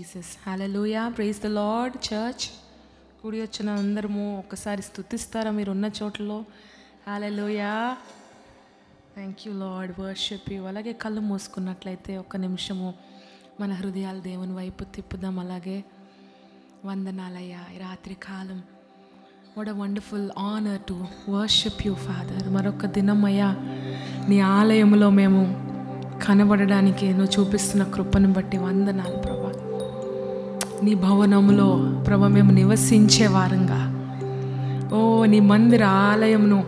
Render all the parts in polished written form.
Jesus హల్లెలూయా praise the Lord church. కూడి వచ్చిన అందరము ఒక్కసారి స్తుతిస్తారా మీరు ఉన్న చోట్లలో? హల్లెలూయా, thank you Lord, worship you. అలాగే కళ్ళు మూసుకున్నట్లయితే ఒక్క నిమిషము మన హృదయాలు దేవుని వైపు తిప్పుదాం. అలాగే వందనాలయ్యా, ఈ రాత్రి కాలం what a wonderful honour to worship you father. మరొక దినం అయ్యా నీ ఆలయంలో మేము కనబడడానికి నువ్వు చూపిస్తున్న కృపను బట్టి వందనాలు ప్రభా. నీ భవనంలో ప్రభా మేము నివసించే వారంగా, నీ మందిర ఆలయంను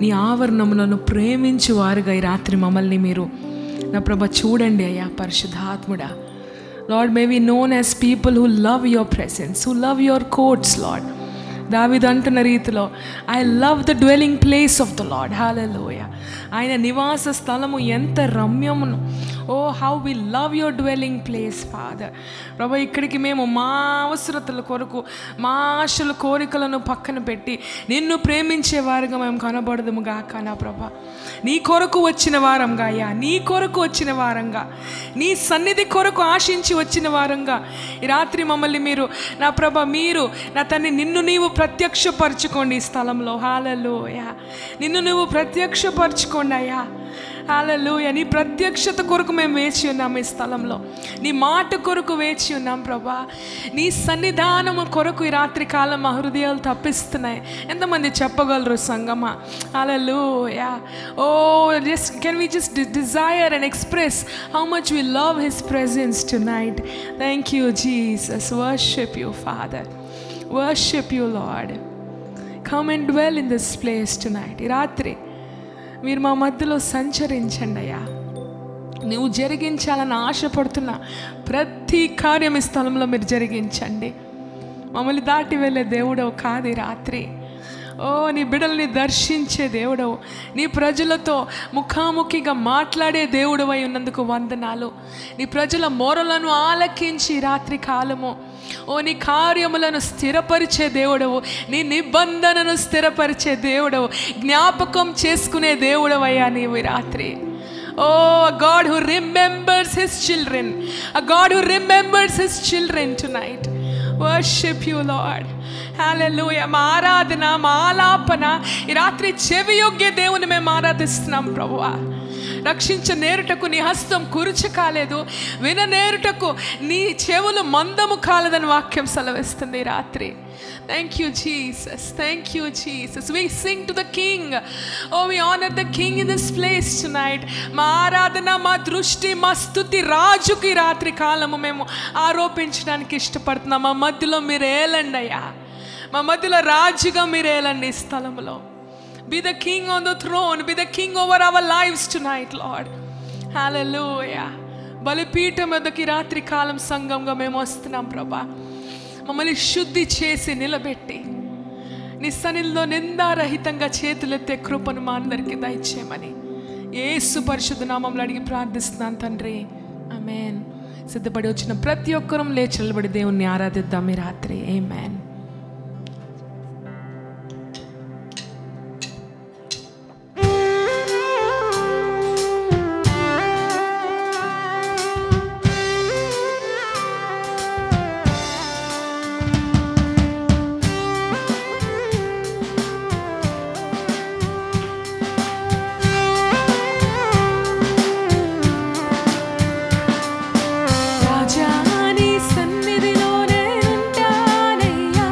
నీ ఆవరణములను ప్రేమించు వారుగా ఈ రాత్రి మమ్మల్ని మీరు నా ప్రభా చూడండి అయ్యా పరిశుద్ధాత్ముడా. Lord, may we known as people who love your presence, who love your courts Lord. దావీదు అంటున్న రీతిలో I love the dwelling place of the Lord. హల్లెలూయా, ఆయన నివాస స్థలము ఎంత రమ్యమును. How we love your dwelling place father. ప్రభా, ఇక్కడికి మేము మా అవసరతల కొరకు, మా ఆశల కోరికలను పక్కన పెట్టి నిన్ను ప్రేమించే వారుగా మేము కనబడదుము గాక నా ప్రభా. నీ కొరకు వచ్చిన వారంగా అయ్యా, నీ కొరకు వచ్చిన వారంగా, నీ సన్నిధి కొరకు ఆశించి వచ్చిన వారంగా ఈ రాత్రి మమ్మల్ని మీరు నా ప్రభా, మీరు నా తండ్రి నిన్ను నీవు ప్రత్యక్షపరచుకోండి ఈ స్థలంలో. హల్లెలూయా, నిన్ను నువ్వు ప్రత్యక్షపరచుకోండి అయ్యా. హల్లెలూయా, నీ ప్రత్యక్షత కొరకు మేము వేచి ఉన్నాం ఈ స్థలంలో. నీ మాట కొరకు వేచి ఉన్నాం ప్రభా. నీ సన్నిధానము కొరకు ఈ రాత్రి కాలం మా హృదయాలు తప్పిస్తున్నాయి. ఎంతమంది చెప్పగలరు సంగమా? హల్లెలూయా. Just can we just desire and express how much we love his presence tonight. Thank you Jesus. Worship you father, worship you Lord. Come and dwell in this place tonight. ఈ రాత్రి మీరు మా మధ్యలో సంచరించండి అయ్యా. నువ్వు జరిగించాలని ఆశపడుతున్న ప్రతి కార్యం ఈ స్థలంలో మీరు జరిగించండి. మమ్మల్ని దాటి వెళ్ళే దేవుడవు కాదు ఈ రాత్రి. నీ బిడ్డల్ని దర్శించే దేవుడవు, నీ ప్రజలతో ముఖాముఖిగా మాట్లాడే దేవుడవై ఉన్నందుకు వందనాలు. నీ ప్రజల మొరలను ఆలకించి రాత్రి కాలము నీ కార్యములను స్థిరపరిచే దేవుడవు, నీ నిబంధనను స్థిరపరిచే దేవుడవు, జ్ఞాపకం చేసుకునే దేవుడవయ్యా నీవు ఈ రాత్రి. A God who remembers his children, a God who remembers his children tonight. Worship you Lord. Hallelujah. మా ఆరాధన, మా ఆలాపన ఈ రాత్రి చెవియొగ్గే దేవుని మేము ఆరాధిస్తున్నాం ప్రభువా. రక్షించ నేరుటకు నీ హస్తం కురుచ కాలేదు, విన నేరుటకు నీ చెవులు మందము కాలేదని వాక్యం సెలవిస్తుంది ఈ రాత్రి. Thank you Jesus, thank you Jesus. We sing to the King. We honor the King in this place tonight. మా ఆరాధన, మా దృష్టి, మా స్తుతి రాజుకి రాత్రి కాలము మేము ఆరోపించడానికి ఇష్టపడుతున్నాం. మా మధ్యలో మీరు ఏలండి అయ్యా, మా మధ్యలో రాజుగా మీరు ఏలండి ఈ స్థలంలో. Be the King on the throne, be the King over our lives tonight Lord. Hallelujah. బలిపీఠం మీదకి రాత్రి కాలం సంఘంగా మేము వస్తున్నాం ప్రభా. మమ్మల్ని శుద్ధి చేసి నిలబెట్టి నీ సన్నిధిలో నిందారహితంగా చేతులెత్తే కృపను మా అందరికీ దయచేయమని యేసు పరిశుద్ధ నామములో అడిగి ప్రార్థిస్తున్నాను తండ్రి, ఆమేన్. సిద్ధపడి వచ్చిన ప్రతి ఒక్కరం లేచి నిలబడి దేవుణ్ణి ఆరాధిద్దాం ఈ రాత్రి. ఆమేన్. రాజా నీ సన్నిధిలో నేనుంటానయ్యా,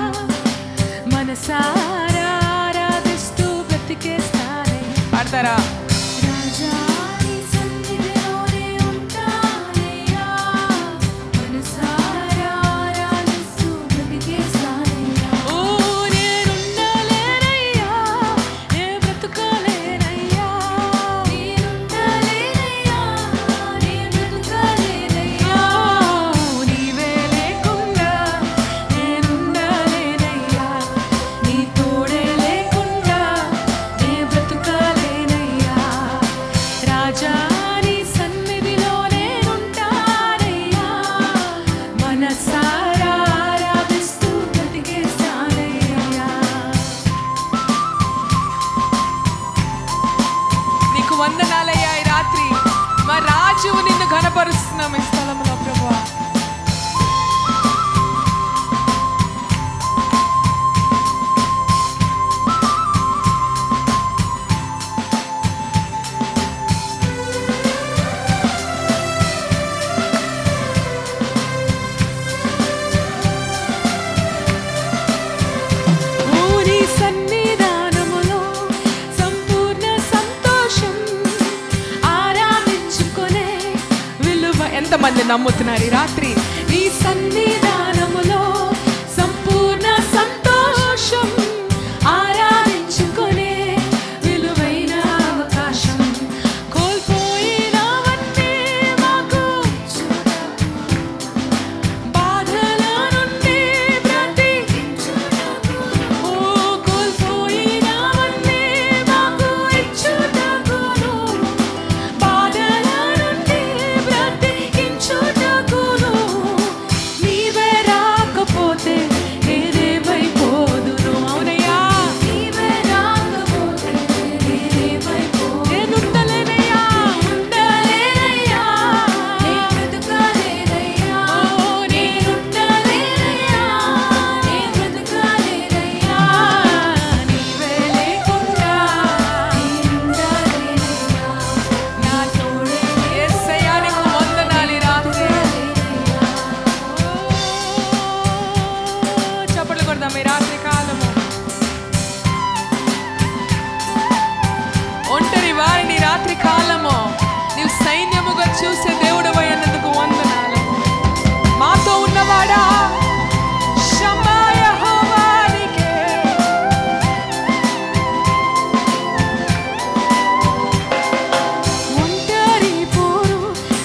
నమ్ముతున్నారు ఈ రాత్రి. నీ సన్నిధానములో సంపూర్ణ సంతోషం, ఆరాధించుకునే విలువైన అవకాశం. కోల్పోయినవన్నీ మాకు, బాధల నుండి బ్రతికించుటకు, ఓ కోల్పోయినవన్నీ మాకు ఇచ్చుటకును, బాధల నుండి బ్రతికించుటకును. నీవే రాకపోతే నేనేమైపోదును. అవునయ్యా, నీవే రాకపోతే నేనేమైపోదును. నేనుండలేనయ్యా, ఉండలేనయ్యా, నీ బ్రతుకలేనయ్యా. ఓ నేనుండలేనయ్యా, నీ బ్రతుకలేనయ్యా. నీవే లేకుండా నేనుండలేనయ్యా. నా తోడే యేసయ్యా, నీకు వందనాలు ఈ రాత్రి. చప్పట్లు కొడదాం ఈ రాత్రి కాలము. ఒంటరి వారిని రాత్రి కాలము నీవు సైన్యముగా చూసే దేవుడవై అన్నందుకు వందనాలు. మాతో ఉన్నవాడా షమ్మా యెహోవా నీకే. ఒంటరి పోరు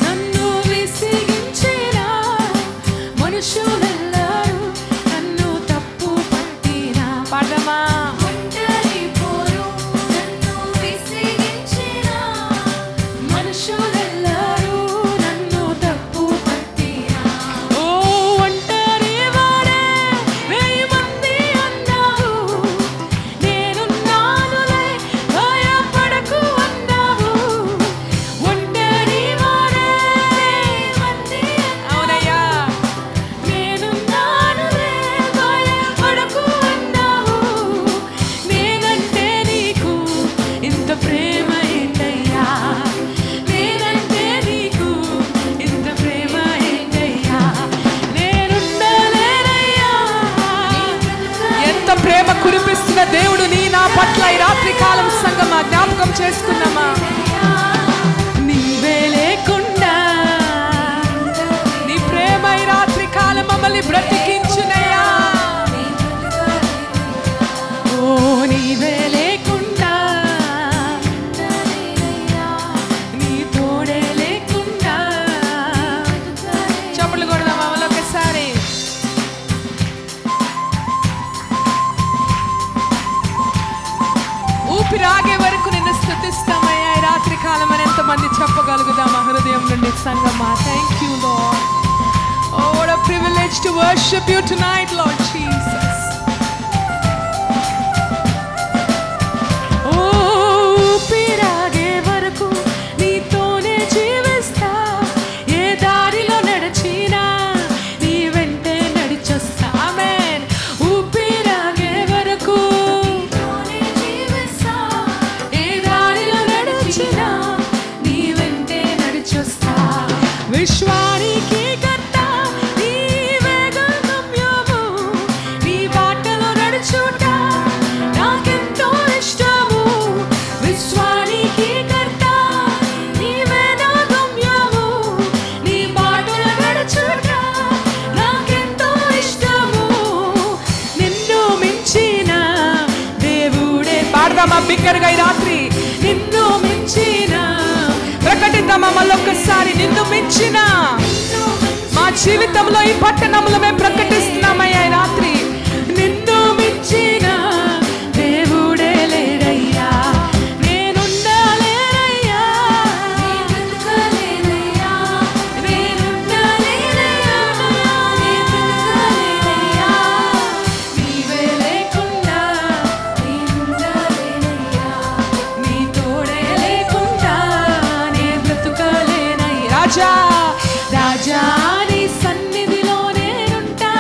నన్ను విసిగించిన, మనుషులెల్లరూ నన్ను తప్పు పట్టిన. పాడమా. ఒంటరి పోరు నన్ను విసిగించిన, మనుషులెల్లరూ నన్ను తప్పు పట్టిన. ఓ ఒంటరి వాడే 1000 మంది అన్నావు, నేనున్నానులే భయపడకు అన్నావు. ఒంటరి వాడే 1000 మంది, అవునయ్యా, నేనున్నానులే భయపడకు అన్నావు. నేనంటే నీకు ఇంత ప్రేమ ఏంటయ్యా, నేనంటే నీకు ఇంత ప్రేమ ఏంటయ్యా. నేనుండలేనయ్యా. ఎంత ప్రేమ కురిపిస్తున్న దేవుడు నీ నా పట్ల ఈ రాత్రి కాలం సంగమా జ్ఞాపకం చేసుకున్నామా. నీవే లేకుండా నీ ప్రేమ ఈ రాత్రి కాలం మమ్మల్ని బ్రతికించునయ్యా. ఓ నీవే లేకుండా, నీ తోడే లేకుండా. చప్పట్లు కొడదాం మమ్మల్ని ఒకసారి. ఊపిరాగే వరకు నిన్ను స్తుతిస్తామయ్యా ఈ రాత్రి కాలం అని ఎంతమంది చెప్పగలుగుదామా హృదయం నుండి సంగమా. Thank you lord. Oh, what a privilege to worship you tonight, Lord Jesus. ఊపిరాగే వరకు నీతోనే జీవిస్తా, ఏ దారిలో నడిచినా నీ వెంటే నడిచొస్తా. ఆమేన్. ఊపిరాగే వరకు నీతోనే జీవిస్తా, ఏ దారిలో నడిచినా నీ వెంటే నడిచొస్తా. విశ్వానికి కర్త నీవే గమ్యము, నీ బాటలో నడుచుట నాకెంతో ఇష్టము. విశ్వానికి కర్త నీవే నా గమ్యము, నీ బాటలో నడుచుట నాకెంతో ఇష్టము. నిన్ను మించిన దేవుడే. పాడదామా బిగ్గరగా ఈ రాత్రి. నిన్ను మించిన ప్రకటిద్దామా మళ్ళొక్కసారి. నిన్ను మించిన మా జీవితంలో ఈ పట్టణంలో మేము ప్రకటిస్తున్నామయ్యా ఈ రాత్రి. నిన్ను మించిన దేవుడే లేడయ్యా. నేనుండలేనయ్యా, నీ బ్రతుకలేనయ్యా. నేనుండలేనయ్యా, నీ బ్రతుకలేనయ్యా. నీవే లేకుండా నేనుండలేనయ్యా, నీ తోడే లేకుండా నే బ్రతుకలేనయ్యా. రాజా రాజా నీ సన్నిధిలో నేనుంటా,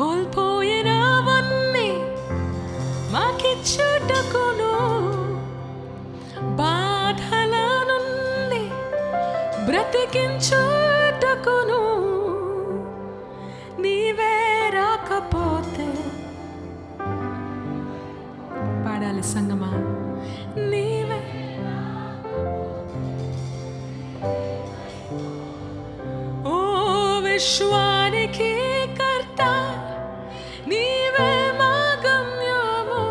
కోల్పోయినవన్నీ మాకిచ్చుటకును, బాధల నుండి బ్రతికించుటకును నీవే రాకపోతే. పాడాలి సంగమా. నీవే ఓ విశ్వానికి కర్త, నీవే మా గమ్యము,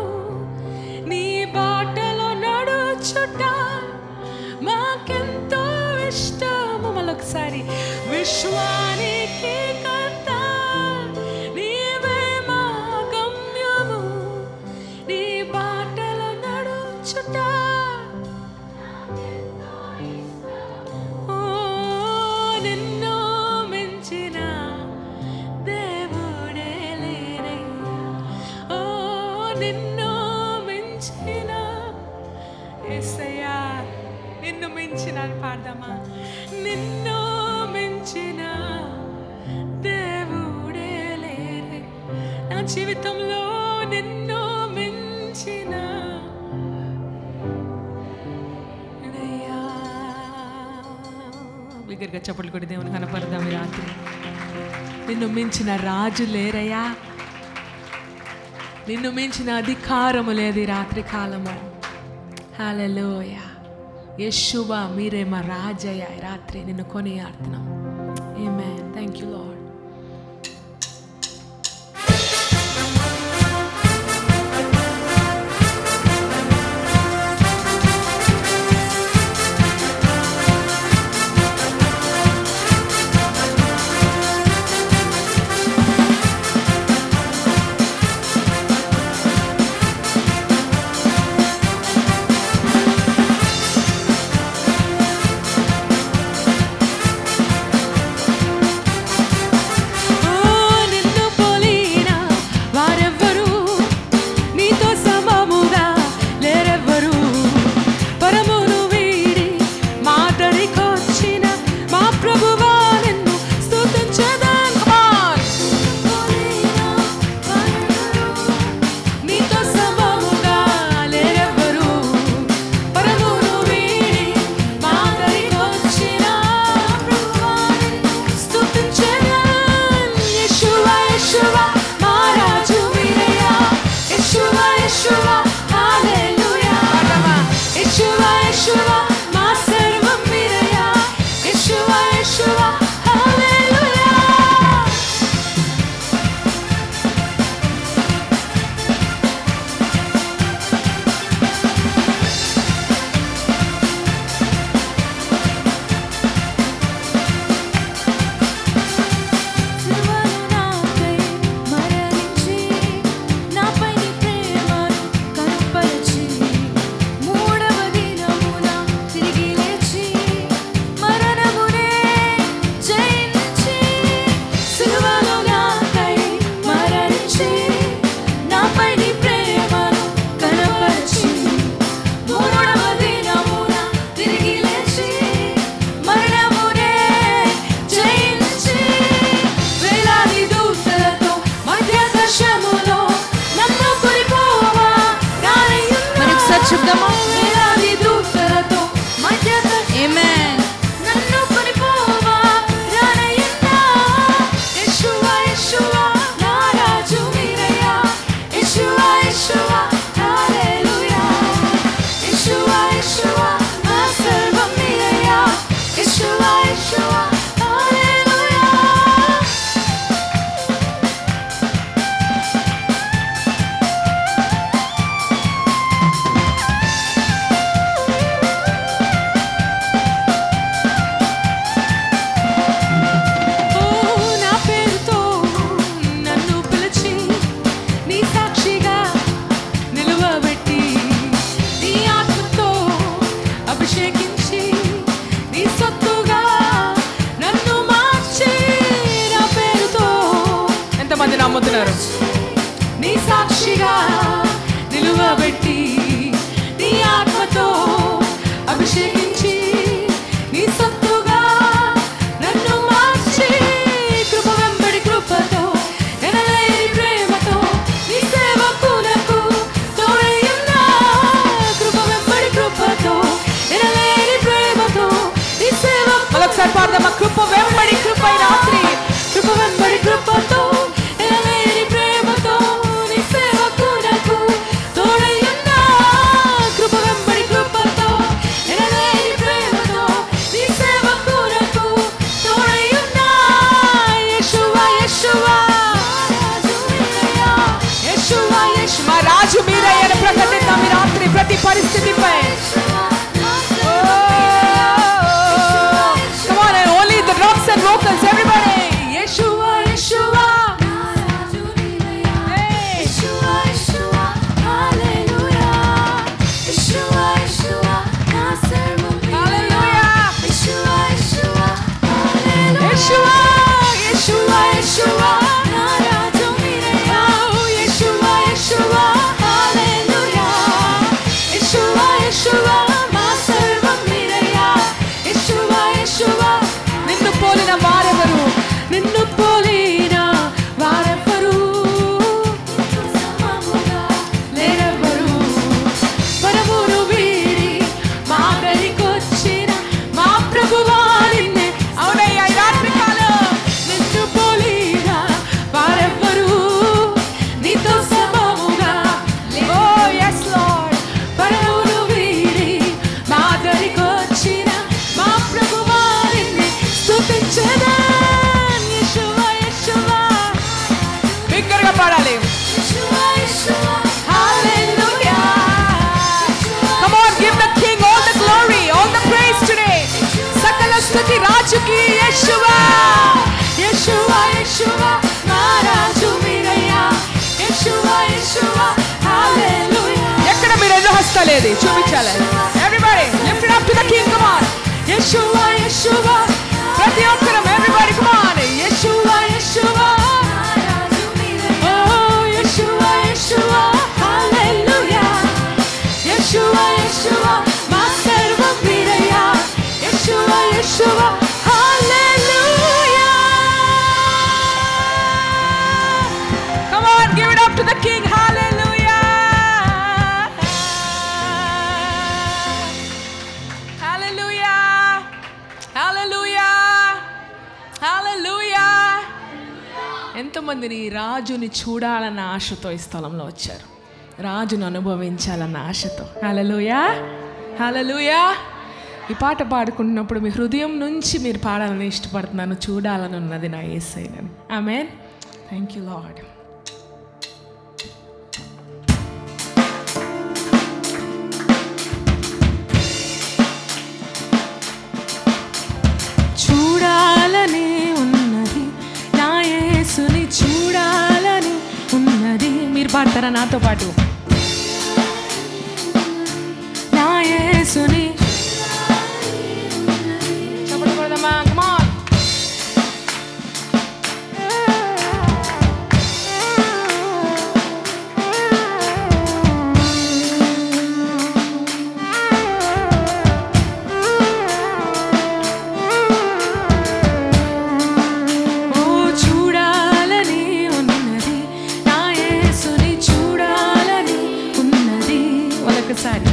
నీ బాటలో నడుచుట మాకెంతో ఇష్టము. మళ్ళొకసారి. విశ్వానికి కర్త, నీవే మా గమ్యము, నీ బాటలో నడుచుట నిన్ను మించిన దేవుడే లేరయ్యా. ఓ నిన్ను మించిన యేసయ్యా, నిన్ను మించిన పాడదామా. నిన్ను మించిన దేవుడే లేరే నా జీవితంలో, నిన్ను మించిన బిగ్గరగా చప్పట్లు కొట్టి దేవుని కనపడదాం ఈ రాత్రి. నిన్ను మించిన రాజు లేరయ్యా, నిన్ను మించిన అధికారము లేదు ఈ రాత్రి కాలము. హల్లెలూయా. యేషువా మీరే మా రాజయ్య. ఈ రాత్రి నిన్ను కొనియాడుతున్నాం. ఆమేన్. Thank you Lord. నమ్ముతున్నారు. నీ సాక్షిగా నిలువబెట్టి నీ ఆత్మతో అభిషేకించి నీ సత్తుగా నన్ను మార్చి కృప వెంబడి కృపతో ఎనలేని ప్రతి పరిస్థితిపై. Come on, and only the drums and vocals, everybody. Yeshua, Yeshua. స్తుతి రాజుకి. యెషువా యెషువా యెషువా నా రాజు మీరయ్యా. యెషువా యెషువా హల్లెలూయా. ఎక్కడ మీరు రెండు హస్తాలేది చూపించాలి. Everybody lift it up to the king. Come on. యెషువా యెషువా ప్రతి ఒక్కరం ఎవ్రీబడీ కమ్ ఆన్. యెషువా యెషువా ఓ యెషువా యెషువా హల్లెలూయా. యెషువా యెషువా మా సర్వం మీరయ్యా. Yeshua, Yeshua, hallelujah. Come on, give it up to the King, hallelujah. Hallelujah, hallelujah, hallelujah. ఎంతమందిని రాజుని చూడాలన్న ఆశతో ఈ స్థలంలో వచ్చారు, రాజును అనుభవించాలన్న ఆశతో. హల్లెలూయా, హల్లెలూయా. ఈ పాట పాడుకుంటున్నప్పుడు మీ హృదయం నుంచి మీరు పాడాలని ఇష్టపడుతున్నాను, చూడాలని ఉన్నది నా యేసయ్యని. ఆమేన్. Thank you Lord. చూడాలని ఉన్నది నా యేసుని, చూడాలని ఉన్నది. మీరు పాడతారా నాతో పాటు? నా యేసుని come on. చూడాలని ఉన్నది నా యేసుని, చూడాలని ఉన్నది. ఒకసారి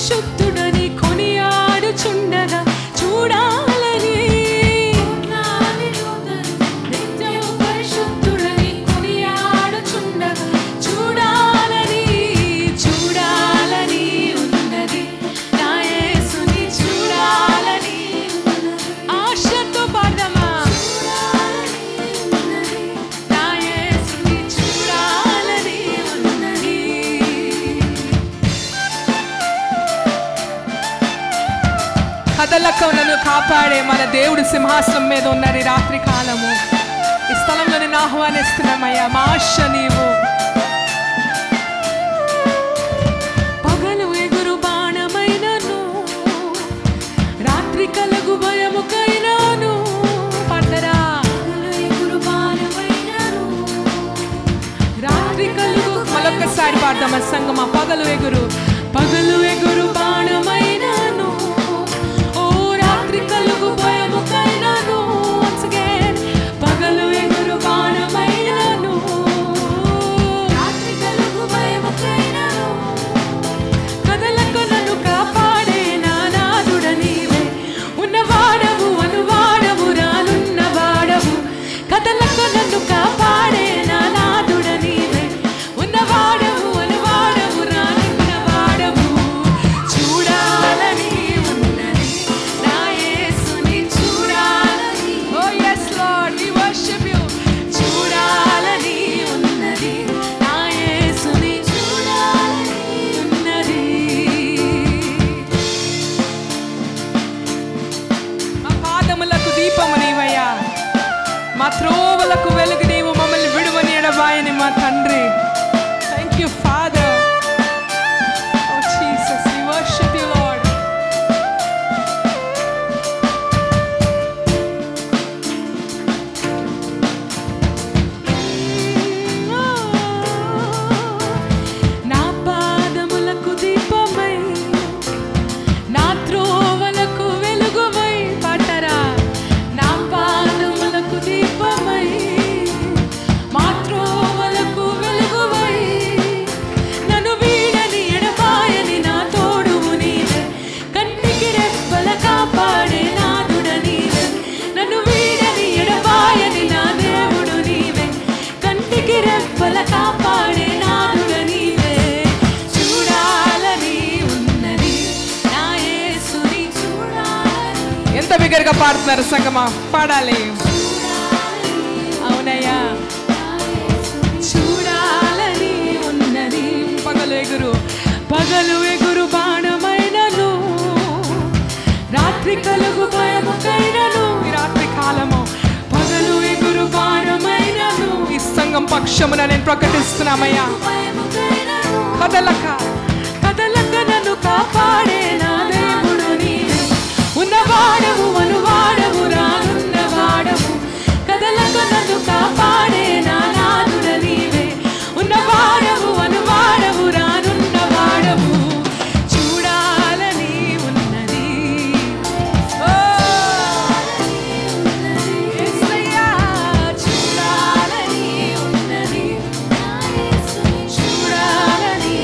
శుద్ధుడని కొనియాడుచుండగా చూడాలని, నిత్యము పరిశుద్ధుడని కొనియాడుచుండగా చూడాలని, చూడాలని ఉన్నది నా యేసుని, చూడాలని ఆశతో పాడమా. నా యేసుని చూడాలని ఉన్నది. కదలక నన్ను కాపాడే మన దేవుడు సింహాసనం మీద ఉన్నారు ఈ రాత్రి కాలము. ఈ స్థలంలో నేను ఆహ్వానిస్తున్నామయ్యా, మా ఆశ నీవు. పగలు ఎగురు బాణమైనను, రాత్రి కలుగు భయముకైనాను. పడతరా? రాత్రి కలుగు. మరొక్కసారి పాడదామా సంగమా? పగలు ఎగురు, పగలు ఎగురు బాణమైనను, కలుగు భయముకైనను. Once again, పగలు ఎగురు బాణమైనను, రాత్రి కలుగు భయముకైనను. కదలకు నన్ను కాపాడే నా నాదుడ నీవే, ఉన్నవాడవు అనువాడవు రానున్నవాడవు. కదలకు నన్ను కాపాడే నా నాదుడ నీవే, ఉన్నవాడవు అనువాడవు రానున్నవాడవు. బిగ్గరగా పాడుతున్నారు సంగమా, పాడాలి. అవునయ్యా, చూడాలని ఉన్నది. పగలు ఎగురు బాణమైనను, రాత్రి కలుగు భయముకైనను. ఈ రాత్రి కాలము పగలు ఎగురు బాణమైనను ఈ సంఘం పక్షమున నేను ప్రకటిస్తున్నామయ్యా. కదలక కదలక నన్ను కాపాడే నా దేవుడు నీవే. ఉన్నవాడవు అనువాడవు రానున్నవాడవు, కదలక నన్ను కాపాడే నా నాదుడ నీవే. ఉన్నవాడవు అనువాడవు రానున్నవాడవు, చూడాలని ఉన్నది. ఓ యేసయ్యా, చూడాలని ఉన్నది, చూడాలని.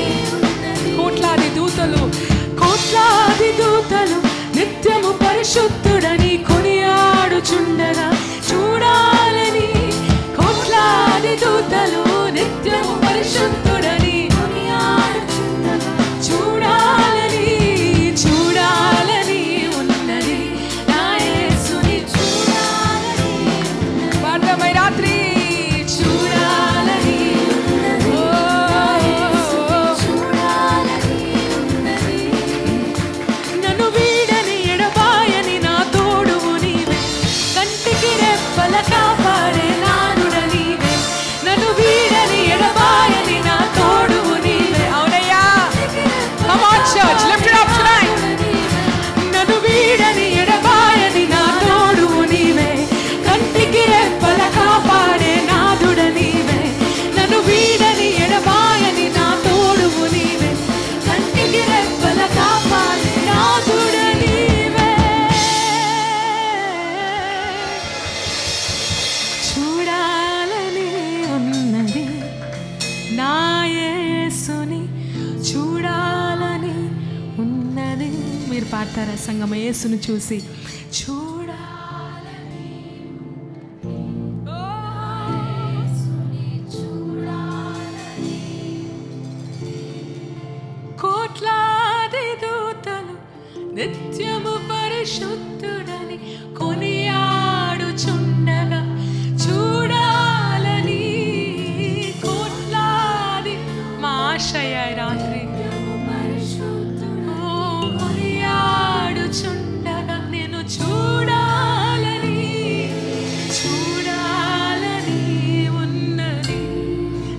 కోట్లాది దూతలు నిత్యము పరిశుద్ధుడని కొనియాడుచుండగా, చూడాలని. కోట్లాది దూతలు నిత్యము పరిశుద్ధుడని కొనియాడుచుండగా, చూడాలని. చూడాలని ఉన్నది నా యేసుని, చూడాలని. పాడమై రాత్రి చూడాలని. నన్ను వీడని ఎడబాయని నా తోడువు నీవే, కంటికి రెప్పల కాపాడే నానుడ నీవే. నన్ను వీడని ఎడబాయని నా తోడువు నీవే. అవునయ్యా, come on church, lift it up tonight. నన్ను వీడని ఎడబాయని నా తోడువు నీవే, కంటికి రెప్పల కాపాడే నాదుడ నీవే. నన్ను వీడని ఎడబాయని నా తోడువు నీవే, కంటికి రెప్పల కాపాడే నాదుడ నీవే. చూడాలని ఉన్నది నా యేసుని, చూడాలని ఉన్నది. మీరు పాడతారా సంగమ యేసుని చూసి? చూడాలని. ఓ యేసుని చూడాలని. కోట్లాది దూతలు నిత్యము పరిశుద్ధుడని కొనియాడుచుండగా, చూడాలని. కోట్లాది మా ఆశయ రాత్రి కొనియాడుచుండగా, నేను చూడాలని. చూడాలని ఉన్నది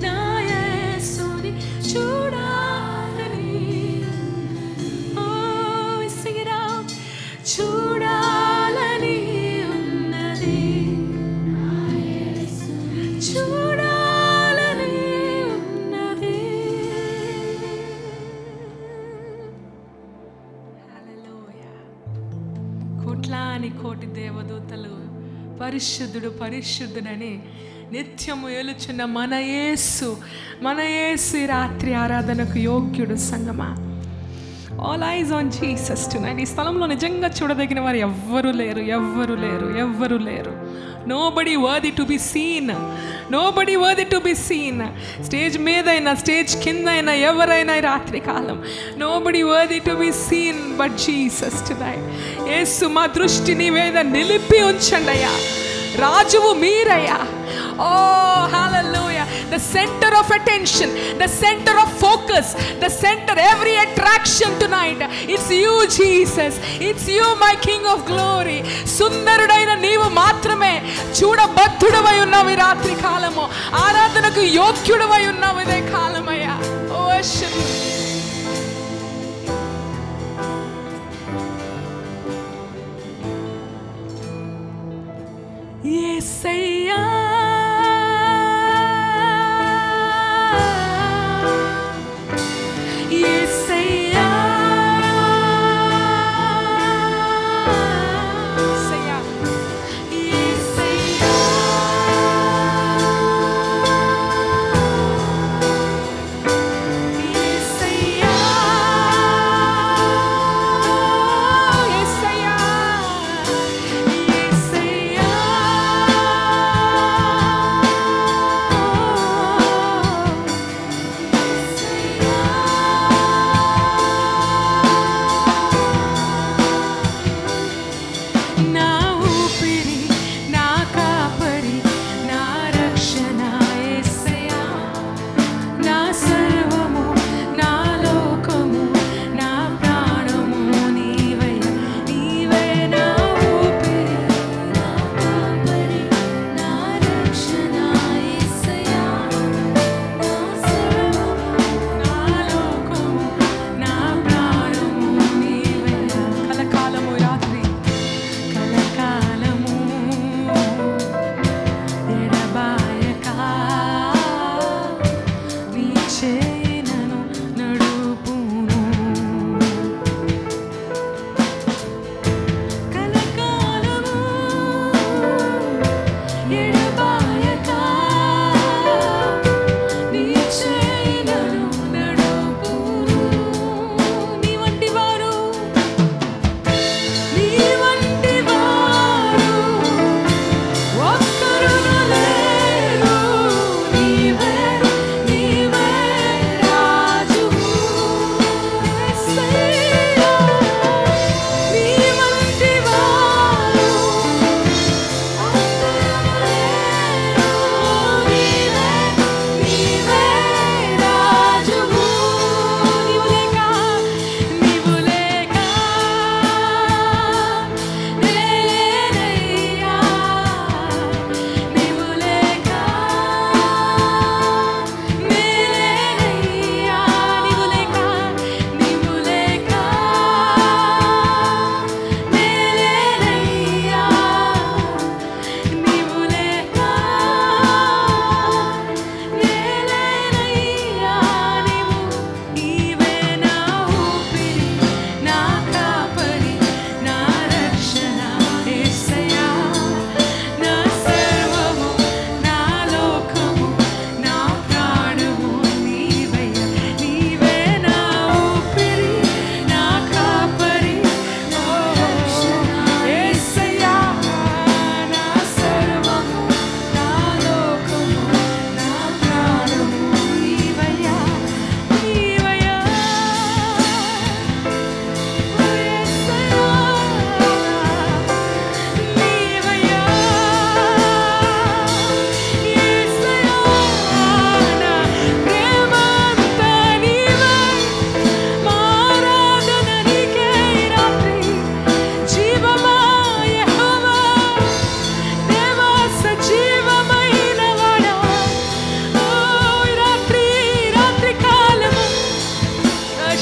నా యేసుని, చూడాలని. Oh, sing it out. చూడాలని ఉన్నది నా యేసుని, చూడాలని ఉన్నది. హల్లెలూయా. కోట్లాని కోటి దేవదూతలు పరిశుద్ధుడు పరిశుద్ధుడని నిత్యము ఏలుచున్న మన యేసు ఈ రాత్రి ఆరాధనకు యోగ్యుడు సంగమా. All eyes on Jesus tonight. ఈ స్థలంలో నిజంగా చూడదగిన వారు ఎవ్వరూ లేరు. Nobody worthy to be seen. Stage మీదైనా స్టేజ్ కిందైనా ఎవరైనా ఈ రాత్రి కాలం nobody worthy to be seen but Jesus tonight. యేసు మా దృష్టి నీ మీద నిలిపి ఉంచండి అయ్యా. రాజువు మీరయ్యా. Oh, hallelujah. The center of attention, the center of focus, the center, every attraction tonight. It's you, Jesus. It's you, my King of glory. సుందరుడైన నీవు మాత్రమే చూడబద్ధుడవై ఉన్నావు ఈ రాత్రి కాలము. ఆరాధనకు యోగ్యుడవై ఉన్నావు ఇదే కాలమయ్యా. worship. Yesayya, Yesayya, Yesayya, Yesayya,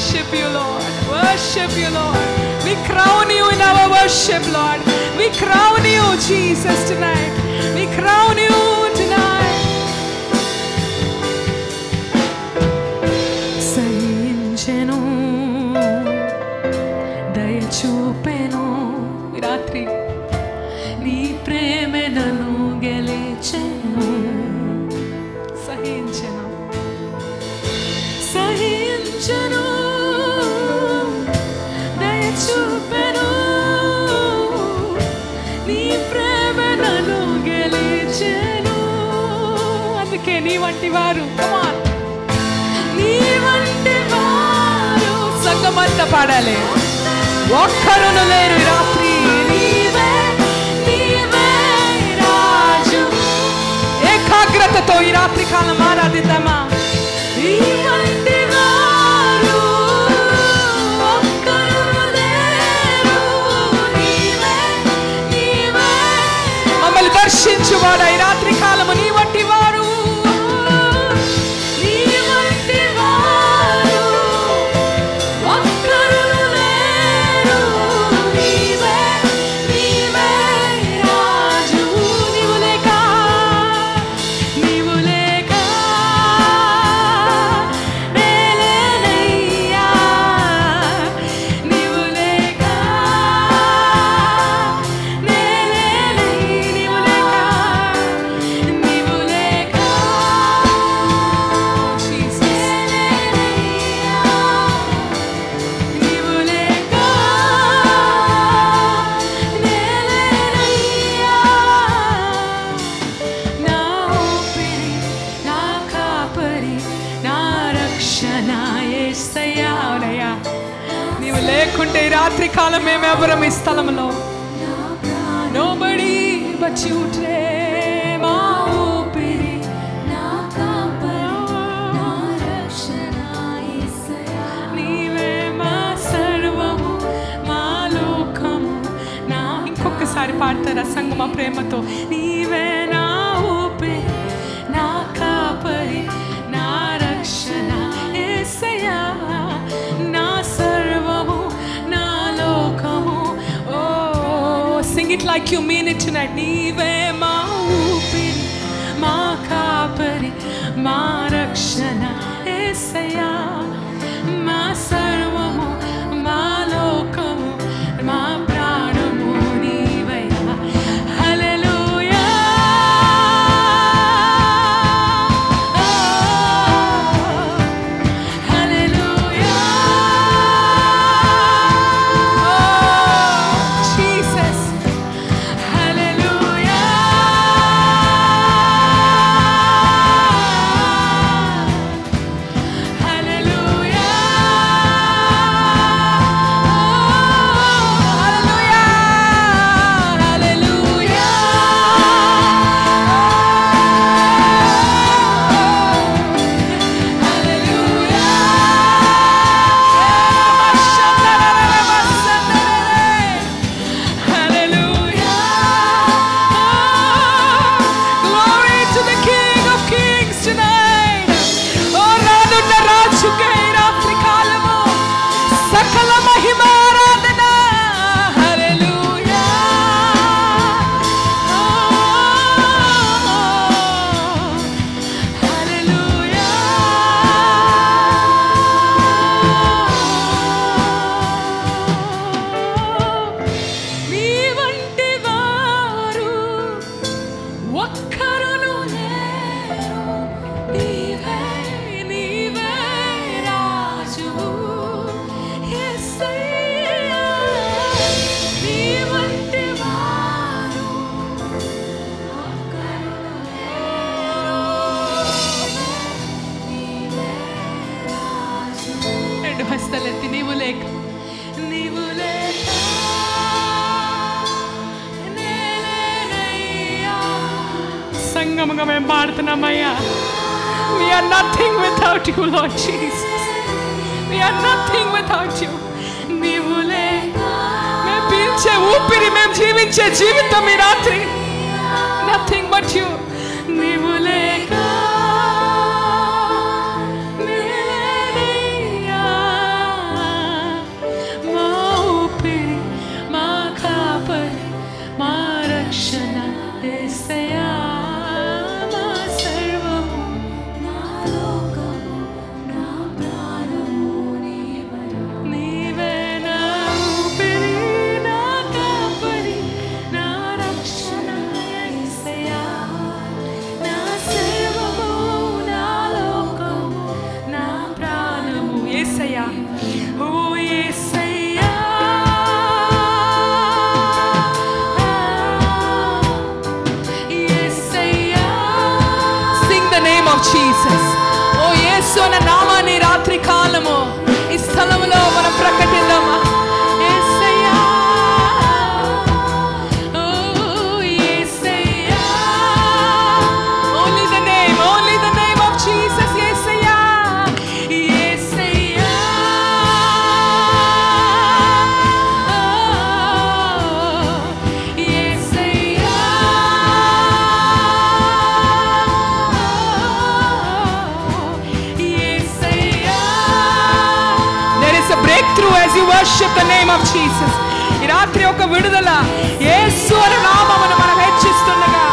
worship you, Lord. Worship you, Lord. We crown you in our worship, Lord. We crown you, Jesus, tonight. We crown you tonight. సహించెను, దయచూపెను ఈ రాత్రి, నీ ప్రేమే నన్ను గెలిచెను. సహించెను, సహించెను, దయచూపెను, నీ ప్రేమే నన్ను గెలిచెను. అందుకే నీ వంటి వారు, నీ వంటి వారు సంగమంతా పాడాలి. ఒక్కరును లేరు ఈ రాత్రి. నీవే నీవే రాజు. ఏకాగ్రతతో ఈ రాత్రి కాలం ఆరాధిద్దామా. నీ వంటి వారు ఒక్కరును లేరు. నీవే నీవే మమ్మల్ని దర్శించువాడా ఈ రాత్రి కాలము. నీ వంటి వారు, నీ వంటి వారు ఒక్కరును లేరు. నీవే నీవే రాజు. నీవు లేక, నీవు లేక నేలేనయ్యా. నీవు లేక నేలేనై. నీవు లేక, నీవు లేక Jesus. నీవు లేక నేలేనయ్యా. నా ఊపిరి, నా కాపరి, నా రక్షణ యేసయ్యా. నీవు లేకుంటే ఈ రాత్రి కాలం మేమెవరం ఈ స్థలంలో. Nobody but you today. మా ఊపిరి, నా కాపరి, నా రక్షణ యేసయ్యా. నీవే మా సర్వము, మా లోకము. నా ఇంకొకసారి పాడతారా సంగమ ప్రేమతో. నీవే నా ఊపిరి, నా కాపరి, నా రక్షణ యేసయ్యా. నా సర్వము, నా లోకము. Oh, sing it like you mean it tonight. నీవే మా ఊపిరి, మా కాపరి, మా రక్షణ యేసయ్యా. మా సర్వము, మా లోకము, మా ప్రాణము నీవయ్యా. హల్లెలూయా. హల్లెలూయా. Jesus. హల్లెలూయా. హల్లెలూయా. హస్తలెత్తి నీవు లేక నీవు లేక నేనేనయ్యా. సంగముగా మేము పాడుతున్నామయ్యా. We are nothing without you, Lord Jesus. We are nothing without you. నీవు లేక మేము పీల్చే ఊపిరి, మేము జీవించే జీవితం ఈ రాత్రి nothing but you. నీవు లేక నేనేనయ్యా. breakthrough as you worship the name of Jesus. ఈ రాత్రి ఒక విడుదల యేసు అనే నామమును మనం హెచ్చిస్తుండగా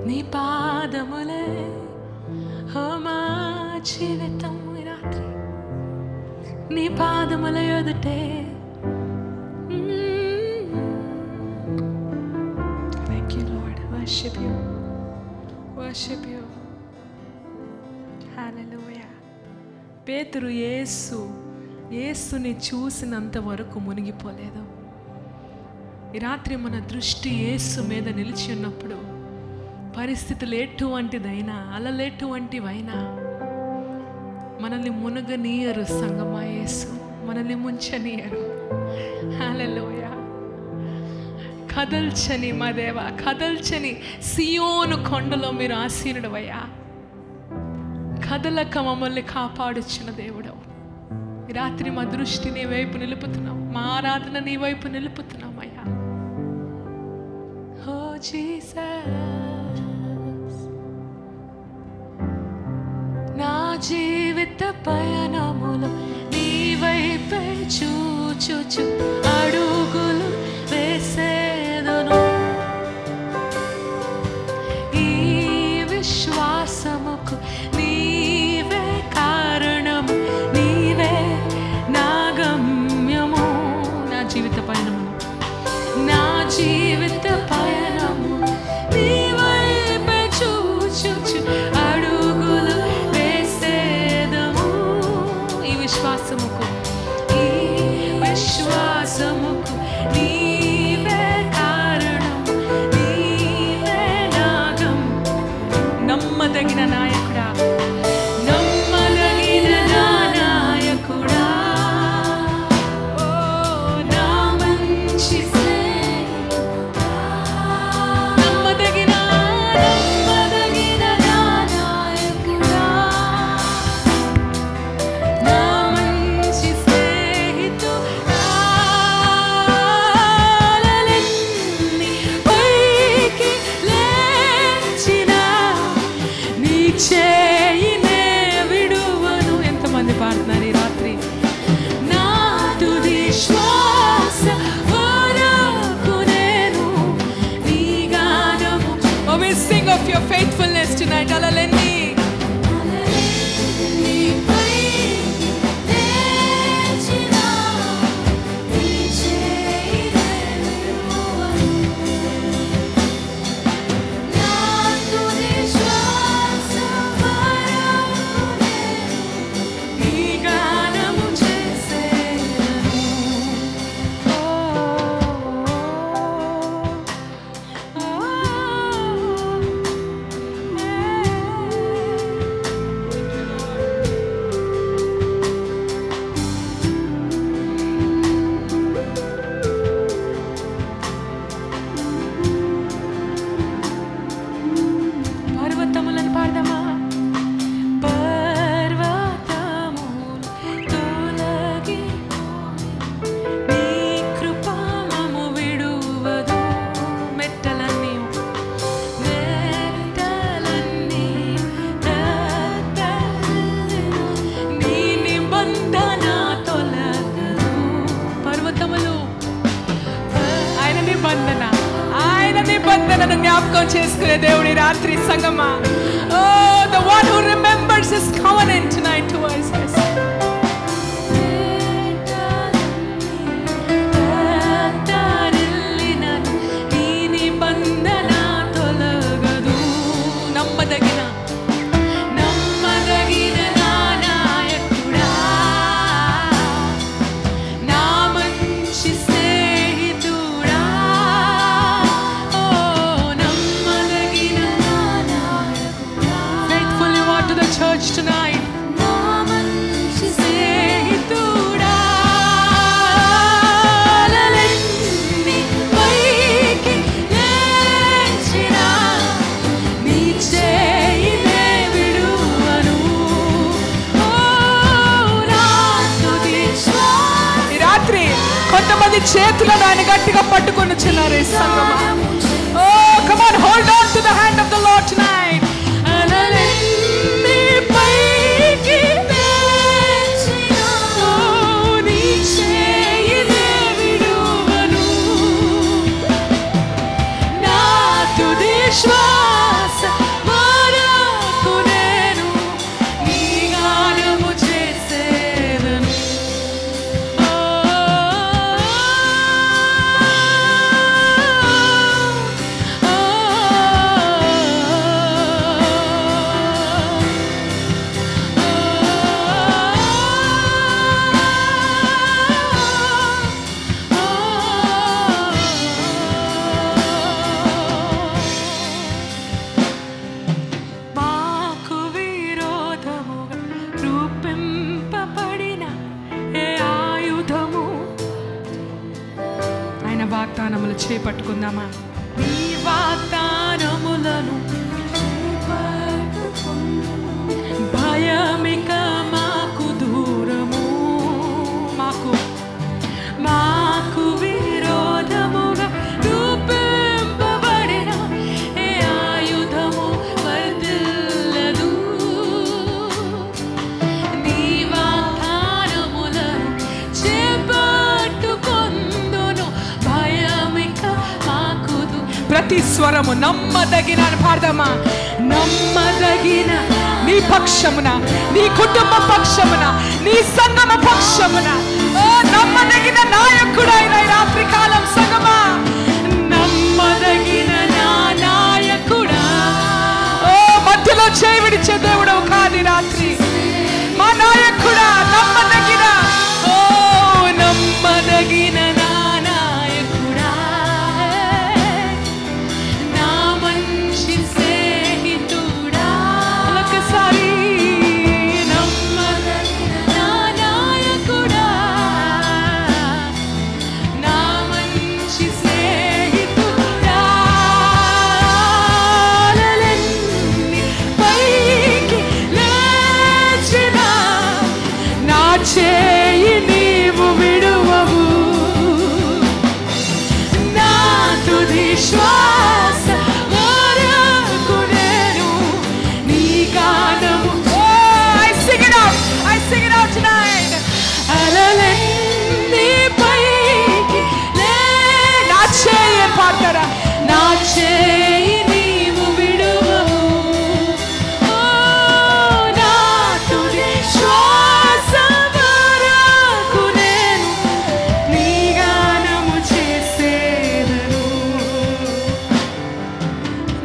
నీ పాదములే మా జీవితం. ఈ రాత్రి నీ పాదముల ఎదుటే Thank you Lord. Worship you. Worship you. Hallelujah. పేతురు యేసుని చూసినంత వరకు మునిగిపోలేదు. ఈ రాత్రి మన దృష్టి యేసు మీద నిలిచి ఉన్నప్పుడు పరిస్థితులు ఎటువంటిదైనా అలలెటువంటివైనా మనల్ని మునగనీయరు సంగమా. యేసు మనల్ని ముంచనీయరు. హల్లెలూయా. కదల్చని మా దేవ, కదల్చని సియోను కొండలో మీరు ఆసీనుడవయ్యా. కదలక మమ్మల్ని కాపాడుచున్న దేవుడవు. ఈ రాత్రి మా దృష్టి నీ వైపు నిలుపుతున్నాం, మా ఆరాధన నీ వైపు నిలుపుతున్నాం అయ్యా. ఓ జీసస్, నా జీవిత పయనములో నీ వైపే చూచుచు అడుగులు వేసేదను. ఈ విశ్వాసముకు నీవే కారణము, నీవే నా గమ్యము. నా జీవిత పయనము, నా జీవిత పయనము నీ వైపే చూచుచు అడుగులు వేసేదము. ఈ విశ్వాసముకు నీవే కారణం, నీవే నాగం. నమ్మదగిన నాయకుడా, నమ్మదగిన నా నాయకుడా, ఓ నా మంచి స్నేహితుడా. నమ్మదగిన నా నాయకుడా, నా మంచి స్నేహితుడా. అలలన్నీ పైకి లేచినా నీ చేయినే విడువను. ఎంతమంది పాడుతున్నారు ఈ రాత్రి? నా తుది శ్వాస వరకు నేను నీ గానము. Oh, we sing of your faithfulness tonight. అలలన్నీ పర్వతములను పాడదామా? పర్వతములు తొలగి నీ కృప మమ్ము విడువదు. మెట్టలన్నీ నీ నిబంధన తొలగదు. పర్వతములు ఆయన నిబంధనను జ్ఞాపకం చేసుకునే దేవుడి రాత్రి సంగమా. Oh, the one who remembers his covenant tonight towards us. నీ నిబంధన తొలగదు. నమ్మదగిన నా నాయకుడా, నా మంచి స్నేహితుడా. ఓ నమ్మదగిన నా నాయకుడా. Faithful you are to the church tonight. నా మంచి మంది చేతులను ఆయన గట్టిగా పట్టుకొని చిన్నారు ఈ సంగమా. ఓ come on, hold on to the hand of the Lord tonight. అలలన్నీ పైకి లేచినా నీ చేయినే విడువను. నా తుది శ్వాస వరకు నేను నీ గానము చేసేదను. మాకు విరోధముగా రూపింపబడిన ఏ ఆయుధము ఆయన వాగ్దానములు చేపట్టుకుందామా. నీ వాగ్దానములను భయమిక మాకు దూరము. మాకు విరోధముగా రూపింపబడిన ఏ ఆయుధము వర్ధిల్లదు. నీ వాగ్దానములను చేపట్టుకొందును భయమిక మాకు ప్రతి స్వరము నమ్మదగిన పాడదామా. నమ్మదగిన నీ పక్షమున, నీ కుటుంబ పక్షమున, నీ సంగమ పక్షమున ఓ నమ్మదగిన నాయకుడైన రాత్రి కాలం సంగమా. నమ్మదగిన నా నాయకుడా. ఓ మధ్యలో చేయి విడిచే దేవుడవు కాదు రాత్రి. మా నాయకుడా నమ్మదగిన, ఓ నమ్మదగిన నా నాయకుడా. నా మంచి స్నేహితుడా. ఒకసారి నమ్మదగిన నా నాయకుడా. నా మంచి స్నేహితుడా. అలలన్నీ పైకి లేచినా నా చేయి నీవు విడువవు. నా తుది శ్వాస వరకు నేను నీ గానము. I sing it out tonight. అలలన్నీ పైకి నా చేయి అని పాడతారా. నా చేయి నీవు విడువవు. ఓ నా తుది శ్వాస వరకు నేను నీ గానము చేసేదను.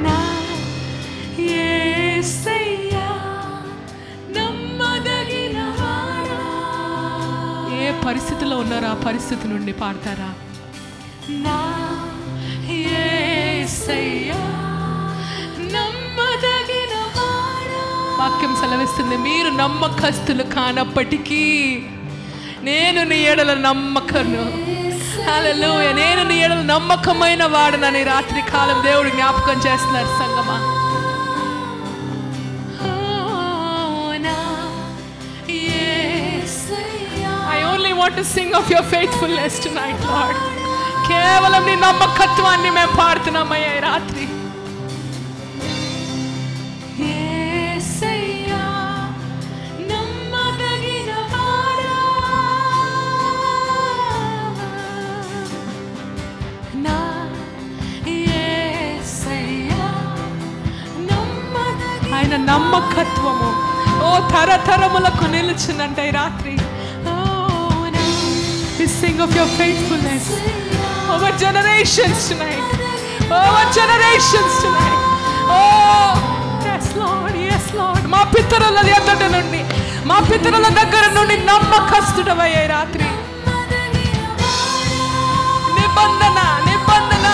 నా యేసయ్యా నమ్మదగిన వాడా. ఏ పరిస్థితిలో ఉన్నారో ఆ పరిస్థితి నుండి పాడతారా. నా యేసయ్యా నమ్మదగిన వాడా. వాక్యం సెలవిస్తుంది, మీరు నమ్మకస్తులు కానప్పటికీ నేను నీ ఎడల నమ్మకను. హల్లెలూయా. నేను నీ ఎడల నమ్మకమైన వాడనని రాత్రి కాలం దేవుడు జ్ఞాపకం చేస్తున్నారు సంగమా. I only want to sing of your faithfulness tonight, Lord. కేవలం నీ నమ్మకత్వాన్ని మేము పాడుతున్నామయ్యా ఈ రాత్రి. యేసయ్యా నమ్మదగిన వాడా. నా యేసయ్యా నమ్మదగిన. ఆయన నమ్మకత్వము ఓ తరతరములకు నిలుచునంట ఈ రాత్రి. We sing of your faithfulness over generations tonight. Over generations tonight. Oh, yes Lord, yes Lord. మా పితరుల ఎదుట నుండి, మా పితరుల దగ్గర నుండి నమ్మకస్తుడవయ్యే రాత్రి. నిబంధన నిబంధన.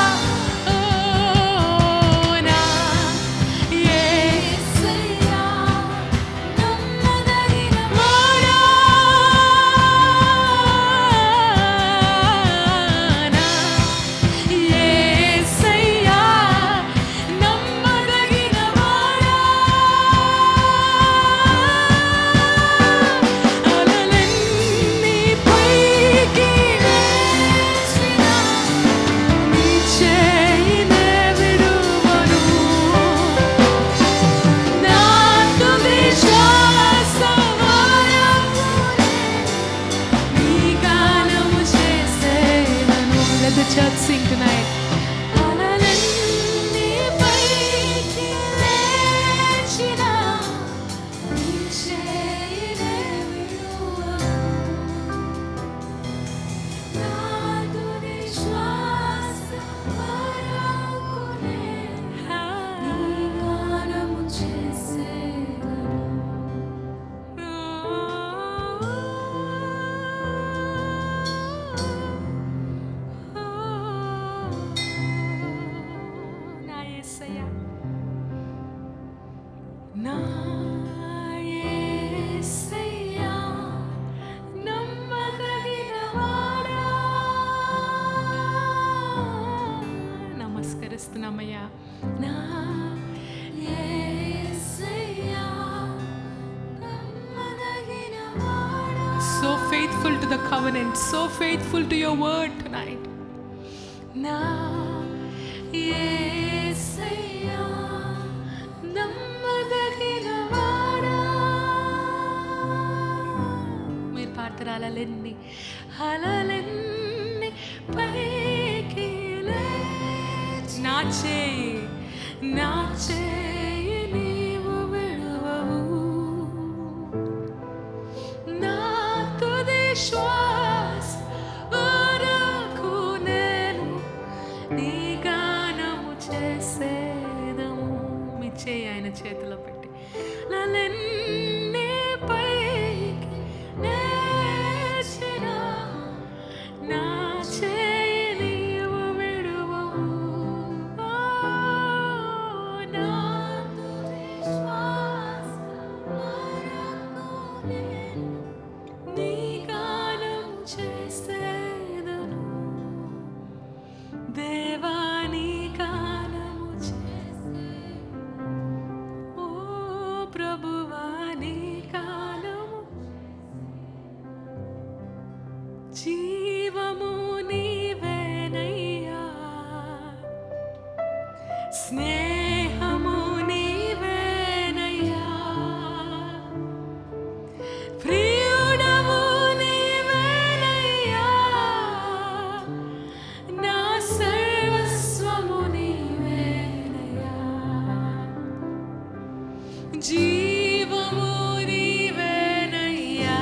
the church sing tonight. నమస్కరిస్తున్నామయ్యా. నా యేసయ్యా నమ్మదగిన వాడా. So faithful to the covenant, so faithful to your word tonight. నా యేసయ్యా నమ్మదగిన వాడా. మీరు పాడతారు అలలెన్ని అలలెన్ని పైకి నా చేయి నీవు విడువవు, నా తుది శ్వాస వరకు నేను నీ గానము చేసేదము. మీ చేయి ఆయన చేతిలో పెట్టి నలెన్ని పైకి లేచిన నా జీవము నీవేనయ్యా, స్నేహము నీవేనయ్యా, ప్రియుడము నీవేనయ్యా, నా సర్వస్వము నీవేనయ్యా, జీవము నీవేనయ్యా,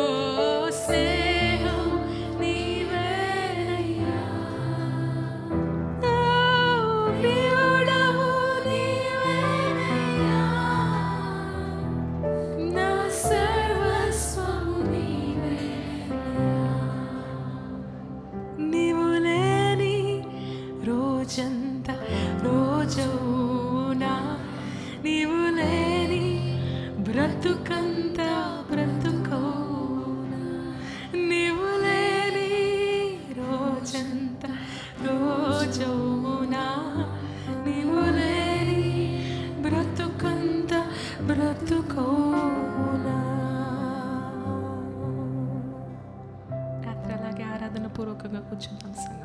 ఓ రోజవునా నీవు లేని బ్రతుకంత బ్రతుకౌనా, నీవు లేని రోజంత రోజవునా నీవు లేని బ్రతుకంత బ్రతుకౌనా. రాత్రి అలాగే ఆరాధన పూర్వకంగా కూర్చుంటాం సంగమా.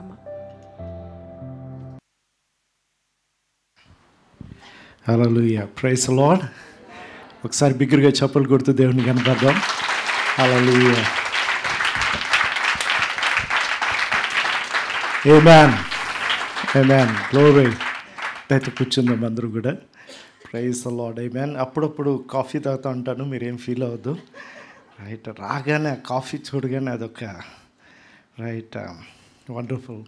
హల్లెలూయా, ప్రైజ్ ది లార్డ్. ఒకసారి బిగ్గరగా చప్పలు కొడుతూ దేవుని కనపడదాం. హల్లెలూయా, ఆమేన్, ఆమేన్, గ్లోరీ. అయితే కూర్చుందాం అందరూ కూడా. ప్రైజ్ ది లార్డ్, ఆమేన్. అప్పుడప్పుడు కాఫీ తాగుతూ ఉంటాను, మీరేం ఫీల్ అవ్వద్దు. రైట్, రాగానే కాఫీ చూడగానే అదొక రైట్ వండర్ఫుల్.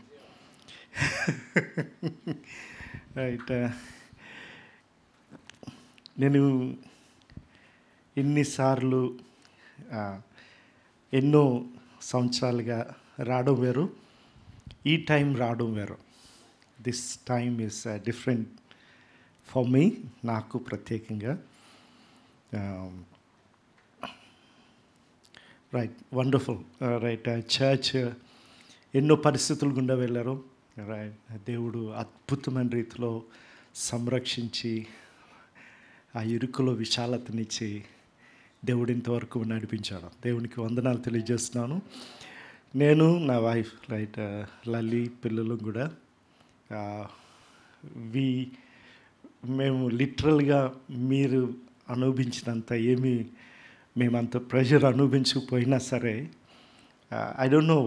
రైట్, నేను ఎన్నిసార్లు ఎన్నో సంవత్సరాలుగా రావడం వేరు, ఈ టైం రావడం వేరు. This time is different for me, నాకు ప్రత్యేకంగా. Right, wonderful. రైట్, చర్చ్ ఎన్నో పరిస్థితులు గుండా వెళ్ళారు. రైట్, దేవుడు అద్భుతమైన రీతిలో సంరక్షించి ఆ ఇరుకులో విశాలతనిచ్చి దేవుడు ఇంతవరకు నడిపించాడు. దేవునికి వందనాలు తెలియజేస్తున్నాను. నేను, నా వైఫ్, రైట్, లలి, పిల్లలు కూడా మేము లిటరల్గా మీరు అనుభవించినంత ఏమీ మేమంత ప్రెషర్ అనుభవించకపోయినా సరే, I don't know,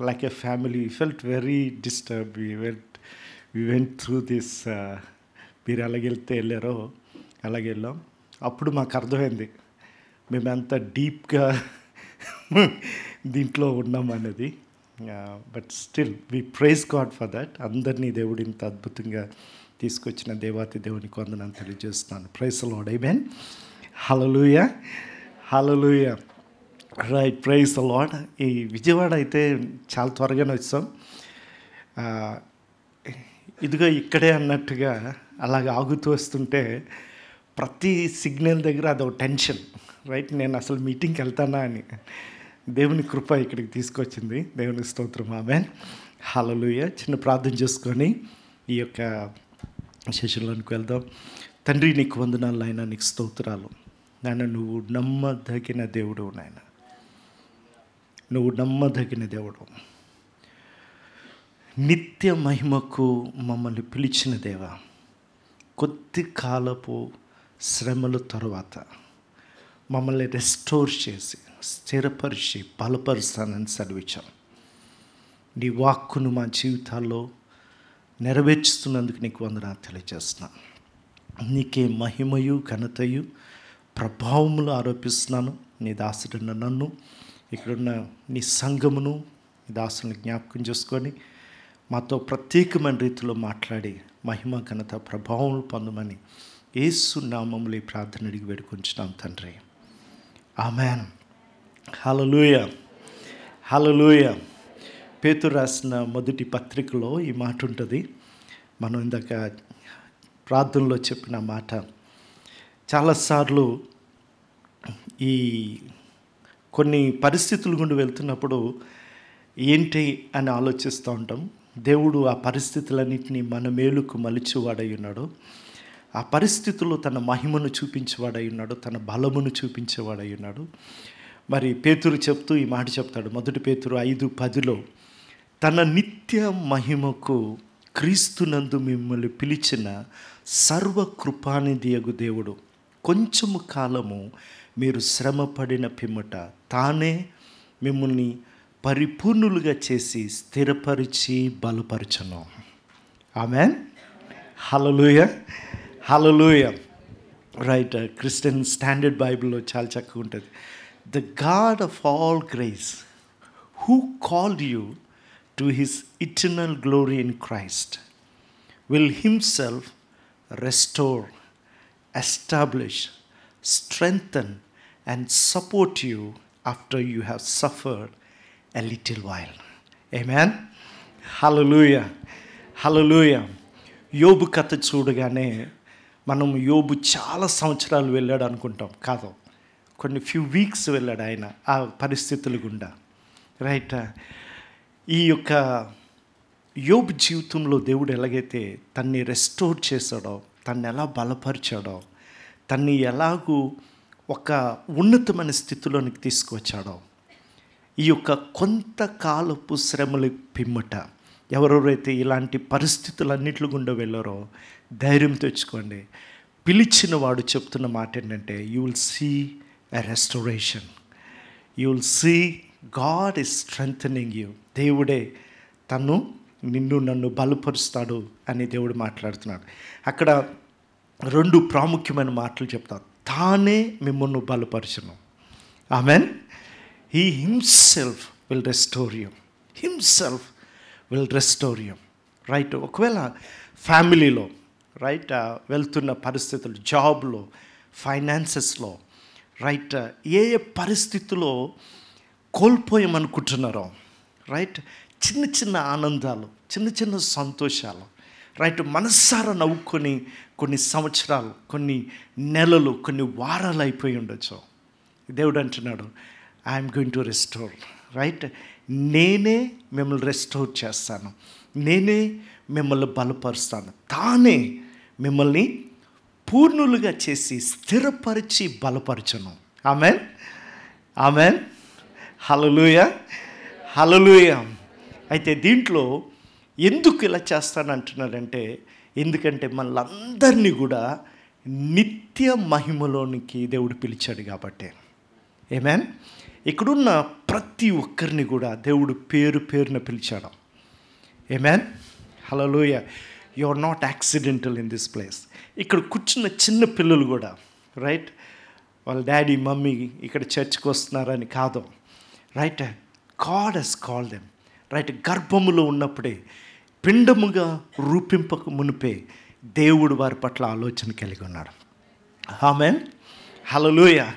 like a family. We felt very disturbed. We went through this. మీరు ఎలాగెళ్తే వెళ్ళారో అలాగే వెళ్ళాం. అప్పుడు మాకు అర్థమైంది మేమెంత డీప్గా దీంట్లో ఉన్నాం అనేది. But still we praise God for that. అందరినీ దేవుడు ఇంత అద్భుతంగా తీసుకొచ్చిన దేవాతి దేవునికి వందనాలు తెలియజేస్తున్నాను. Praise the Lord. ఆమేన్. హల్లెలూయా, హల్లెలూయా. Right, praise the Lord. ఈ విజయవాడ అయితే చాలా త్వరగానే వచ్చాం. ఇదిగో ఇక్కడే అన్నట్టుగా అలాగ ఆగుతూ వస్తుంటే ప్రతి సిగ్నల్ దగ్గర అదొక టెన్షన్. రైట్, నేను అసలు మీటింగ్కి వెళ్తానా అని. దేవుని కృప ఇక్కడికి తీసుకొచ్చింది. దేవుని స్తోత్రం. ఆమేన్. హల్లెలూయా. చిన్న ప్రార్థన చేసుకొని ఈ యొక్క సెషన్లోనికి వెళ్దాం. తండ్రి, నీకు వందనాలు నాయన, నీకు స్తోత్రాలు నాయన. నువ్వు నమ్మదగిన దేవుడు నాయన, నువ్వు నమ్మదగిన దేవుడు. నిత్య మహిమకు మమ్మల్ని పిలిచిన దేవా, కొద్ది కాలపు శ్రమల తరువాత మమ్మల్ని రెస్టోర్ చేసి స్థిరపరిచి బలపరుస్తానని సెలవిచ్చాం. నీ వాక్కును మా జీవితాల్లో నెరవేర్చుతున్నందుకు నీకు వందనాలు తెలియజేస్తున్నాను. నీకే మహిమయు ఘనతయు ప్రభావములు ఆరోపిస్తున్నాను. నీ దాసుడున్న నన్ను, ఇక్కడున్న నీ సంఘమును, నీ దాసుని జ్ఞాపకం చేసుకొని మాతో ప్రత్యేకమైన రీతిలో మాట్లాడి మహిమ ఘనత ప్రభావములు పొందమని యేసు నామములో ఈ ప్రార్థన అడిగి వేడుకొంచున్నాం తండ్రి. ఆమేన్. హల్లెలూయా, హల్లెలూయా. పేతురు రాసిన మొదటి పత్రికలో ఈ మాట ఉంటుంది. మనం ఇందాక ప్రార్థనలో చెప్పిన మాట. చాలాసార్లు ఈ కొన్ని పరిస్థితుల గుండా వెళ్తున్నప్పుడు ఏంటి అని ఆలోచిస్తూ ఉంటాం. దేవుడు ఆ పరిస్థితులన్నింటినీ మన మేలుకు మలిచేవాడై ఉన్నాడు. ఆ పరిస్థితుల్లో తన మహిమను చూపించేవాడై ఉన్నాడు, తన బలమును చూపించేవాడై ఉన్నాడు. మరి పేతురు చెప్తూ ఈ మాట చెప్తాడు. మొదటి పేతురు 5:10 తన నిత్య మహిమకు క్రీస్తునందు మిమ్మల్ని పిలిచిన సర్వకృపానిధియగు దేవుడు కొంచెము కాలము మీరు శ్రమపడిన పిమ్మట తానే మిమ్మల్ని పరిపూర్ణులుగా చేసి స్థిరపరిచి బలపరచును. ఆమేన్. హల్లెలూయా, హల్లెలూయా. రైట్, క్రిస్టియన్ స్టాండర్డ్ బైబిల్లో చాలా చక్కగా ఉంటుంది. The God of all grace who called you to his eternal glory in Christ will himself restore, establish, strengthen and support you after you have suffered a little while. Amen. Hallelujah, hallelujah. యోబు కథ చూడగానే మనం యోబు చాలా సంవత్సరాలు వెళ్ళాడు అనుకుంటాం. కాదు, కొన్ని ఫ్యూ వీక్స్ వెళ్ళాడు ఆయన ఆ పరిస్థితుల గుండా. రైట్, ఈ యొక్క యోబు జీవితంలో దేవుడు ఎలాగైతే తన్ని రెస్టోర్ చేశాడో, తన్ని ఎలా బలపరిచాడో, తన్ని ఎలాగూ ఒక ఉన్నతమైన స్థితిలోనికి తీసుకువచ్చాడో, ఈ యొక్క కొంతకాలపు శ్రమల పిమ్మట ఎవరెవరైతే ఇలాంటి పరిస్థితులన్నింటి గుండా వెళ్ళారో ధైర్యం తెచ్చుకోండి. పిలిచిన వాడు చెప్తున్న మాట ఏంటంటే, you will see a restoration, you will see God is strengthening you. దేవుడే తను నిన్ను నన్ను బలపరుస్తాడు అని దేవుడు మాట్లాడుతున్నాడు. అక్కడ 2 ప్రాముఖ్యమైన మాటలు చెప్తాడు. తానే మిమ్మల్ని బలపరచును. ఆమెన్. He himself will restore you, himself will restore you. Right, ఒకవేళ ఫ్యామిలీలో రైట్ వెళ్తున్న పరిస్థితులు, జాబ్లో, ఫైనాన్సెస్లో, రైట్ ఏ పరిస్థితిలో కోల్పోయామనుకుంటున్నారో, రైట్ చిన్న చిన్న ఆనందాలు, చిన్న చిన్న సంతోషాలు, రైట్ మనస్సారా నవ్వుకొని కొన్ని సంవత్సరాలు, కొన్ని నెలలు, కొన్ని వారాలు అయిపోయి ఉండొచ్చు. దేవుడు అంటున్నాడు, I'm going to restore. Right, నేనే మిమ్మల్ని రెస్టోర్ చేస్తాను, నేనే మిమ్మల్ని బలపరుస్తాను, తానే మిమ్మల్ని పూర్ణులుగా చేసి స్థిరపరిచి బలపరచను. ఆమెన్, ఆమెన్. హల్లెలూయా, హల్లెలూయా. అయితే దీంట్లో ఎందుకు ఇలా చేస్తానంటున్నాడంటే, ఎందుకంటే మనలందరినీ కూడా నిత్య మహిమలోనికి దేవుడు పిలిచాడు కాబట్టి. ఆమేన్. ఇక్కడున్న ప్రతి ఒక్కరిని కూడా దేవుడు పేరు పేరున పిలిచాడు. ఆమేన్. హల్లెలూయా. You are not accidental in this place. ఇక్కడ కూర్చున్న చిన్న పిల్లలు కూడా రైట్, వాళ్ళ డాడీ మమ్మీ ఇక్కడ చర్చ్కి వస్తున్నారని కాదు, right. God has called them, right. గర్భములో ఉన్నప్పుడే, పిండముగా రూపింపక మునిపే దేవుడు వారి పట్ల ఆలోచన కలిగి ఉన్నాడు. ఆమేన్. హల్లెలూయా.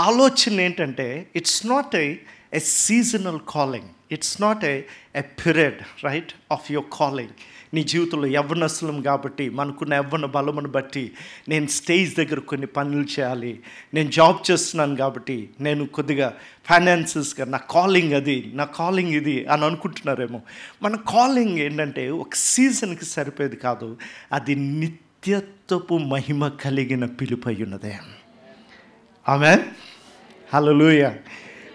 ఆలోచన ఏంటంటే it's not a seasonal calling, it's not a period right of your calling. నీ జీవితంలో యవ్వనస్తులం కాబట్టి మనకున్న యవ్వన బలమును బట్టి నేను స్టేజ్ దగ్గర కొన్ని పనులు చేయాలి, నేను జాబ్ చేస్తున్నాను కాబట్టి నేను కొద్దిగా ఫైనాన్సెస్గా నా కాలింగ్ అది, నా కాలింగ్ ఇది అని అనుకుంటున్నారేమో. మన కాలింగ్ ఏంటంటే ఒక సీజన్కి సరిపోయేది కాదు, అది నిత్యత్వపు మహిమ కలిగిన పిలుపై ఉన్నదే. ఆమేన్. హల్లెలూయా.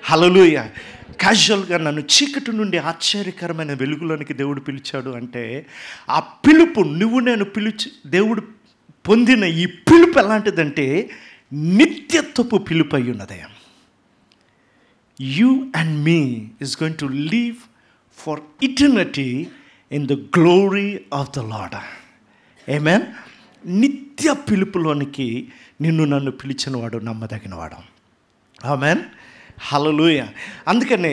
హల్లెలూయా. క్యాజువల్గా నన్ను చీకటి నుండి ఆశ్చర్యకరమైన వెలుగులోనికి దేవుడు పిలిచాడు అంటే ఆ పిలుపు నేను దేవుడు పొందిన ఈ పిలుపు ఎలాంటిదంటే నిత్యత్వపు పిలుపు అయి ఉన్నదే. You and me is going to live for eternity in the glory of the Lord. ఆమేన్. నిత్య పిలుపులోనికి నన్ను పిలిచిన వాడు నమ్మదగినవాడు. ఆమేన్. హల్లెలూయా. అందుకనే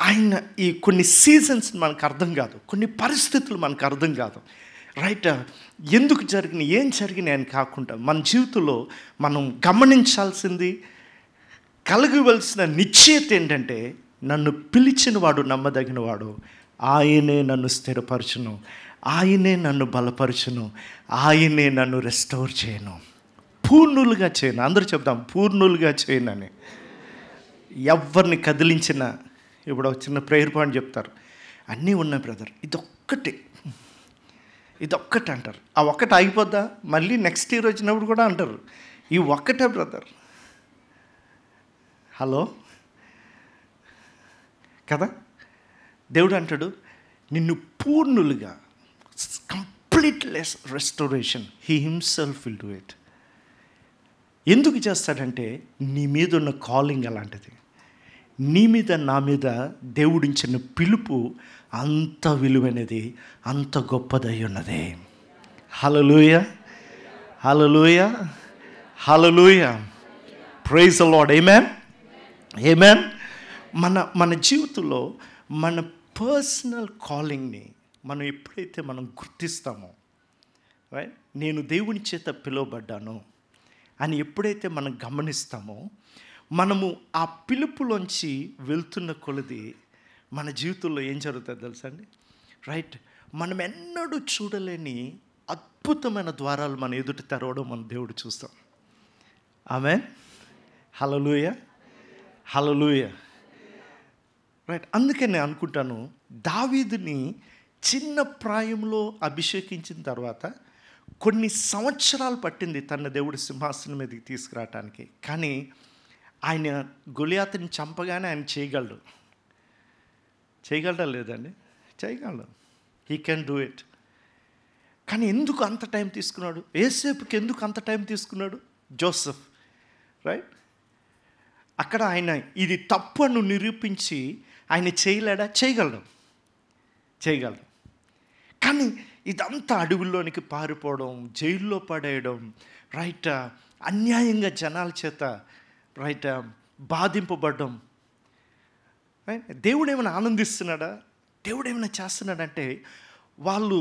ఆయన ఈ కొన్ని సీజన్స్ మనకు అర్థం కాదు, కొన్ని పరిస్థితులు మనకు అర్థం కాదు, రైట్. ఎందుకు జరిగినాయి, ఏం జరిగినాయి అని కాకుండా మన జీవితంలో మనం గమనించాల్సింది, కలగవలసిన నిశ్చయత ఏంటంటే నన్ను పిలిచిన వాడు నమ్మదగినవాడు, ఆయనే నన్ను స్థిరపరచును, ఆయనే నన్ను బలపరచును, ఆయనే నన్ను రెస్టోర్ చేయను, పూర్ణులుగా చేయను. అందరూ చెప్తాం పూర్ణులుగా చేయనని. ఎవరిని కదిలించిన, ఇప్పుడు ఒక చిన్న ప్రేయర్ పాయింట్ చెప్తారు, అన్నీ ఉన్నాయి బ్రదర్, ఇదొక్కటి అంటారు. ఆ ఒక్కటి ఆగిపోద్దా, మళ్ళీ నెక్స్ట్ ఇయర్ వచ్చినప్పుడు కూడా అంటారు ఈ ఒక్కటే బ్రదర్. హలో కదా. దేవుడు అంటాడు నిన్ను పూర్ణులుగా, complete restoration, he himself will do it. ఎందుకు చేస్తాడంటే నీ మీద ఉన్న కాలింగ్ అలాంటిది, నీ మీద నా మీద దేవుడించిన పిలుపు అంత విలువైనది, అంత గొప్పదై ఉన్నది. హల్లెలూయా. హల్లెలూయా. హల్లెలూయా. Praise the Lord. ఆమేన్. ఆమేన్. మన జీవితంలో మన పర్సనల్ కాలింగ్ని మనం ఎప్పుడైతే మనం గుర్తిస్తామో, రైట్, నేను దేవుని చేత పిలువబడ్డాను అని ఎప్పుడైతే మనం గమనిస్తామో, మనము ఆ పిలుపులోంచి వెళ్తున్న కొలది మన జీవితంలో ఏం జరుగుతుందో తెలుసా అండి, రైట్. మనం ఎన్నడూ చూడలేని అద్భుతమైన ద్వారాలు మన ఎదుటి తెరవడం మన దేవుడు చూస్తాం. ఆమేన్. హల్లెలూయా. హల్లెలూయా. రైట్. అందుకే నేను అనుకుంటాను దావీదుని చిన్న ప్రాయంలో అభిషేకించిన తర్వాత కొన్ని సంవత్సరాలు పట్టింది తన దేవుడి సింహాసనం మీదకి తీసుకురావటానికి. కానీ ఆయన గొలియాతుని చంపగానే ఆయన చేయగలడా లేదండి? చేయగలడు. He can do it. కానీ ఎందుకు అంత టైం తీసుకున్నాడు? యేసేపుకి ఎందుకు అంత టైం తీసుకున్నాడు? Joseph, right. అక్కడ ఆయన ఇది తప్పు అని నిరూపించి ఆయన చేయలేడా? చేయగలడు. కానీ ఇదంతా అడవుల్లోనికి పారిపోవడం, జైల్లో పడేయడం, రైట్, అన్యాయంగా జనాల చేత రైట్ బాధింపబడ్డం, రైట్. దేవుడు ఏమైనా ఆనందిస్తున్నాడా? దేవుడు ఏమైనా చేస్తున్నాడంటే వాళ్ళు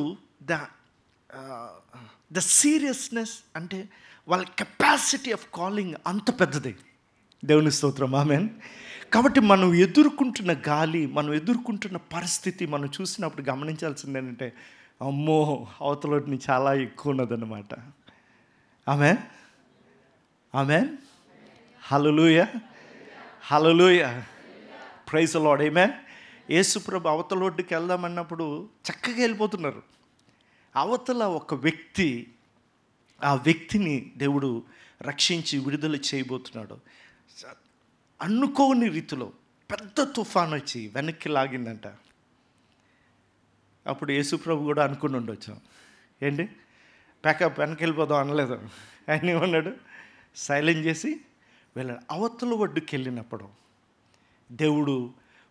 ద సీరియస్నెస్ అంటే వాళ్ళ కెపాసిటీ ఆఫ్ కాలింగ్ అంత పెద్దది. దేవుని స్తోత్రం. ఆమేన్. కాబట్టి మనం ఎదుర్కొంటున్న గాలి, మనం ఎదుర్కొంటున్న పరిస్థితి మనం చూసినప్పుడు గమనించాల్సింది ఏంటంటే అమ్మో అవతలని చాలా ఎక్కువ ఉన్నదన్నమాట. ఆమేన్. ఆమేన్. హల్లెలూయా. హల్లెలూయా. Praise the Lord. ఆమేన్. యేసుప్రభు అవతలొడ్డుకి వెళ్దామన్నప్పుడు చక్కగా వెళ్ళిపోతున్నారు. అవతల ఒక వ్యక్తి, ఆ వ్యక్తిని దేవుడు రక్షించి విడుదల చేయబోతున్నాడు. అనుకోని రీతిలో పెద్ద తుఫాన్ వచ్చి వెనక్కి లాగిందంట. అప్పుడు యేసుప్రభు కూడా అనుకుని ఉండొచ్చు, ఏంటి ప్యాకప్ వెనక్కి వెళ్ళిపోదాం అనలేదు. ఆయన ఏమన్నాడు? సైలెంట్ చేసి వెళ్ళాడు. అవతల ఒడ్డుకి వెళ్ళినప్పుడు దేవుడు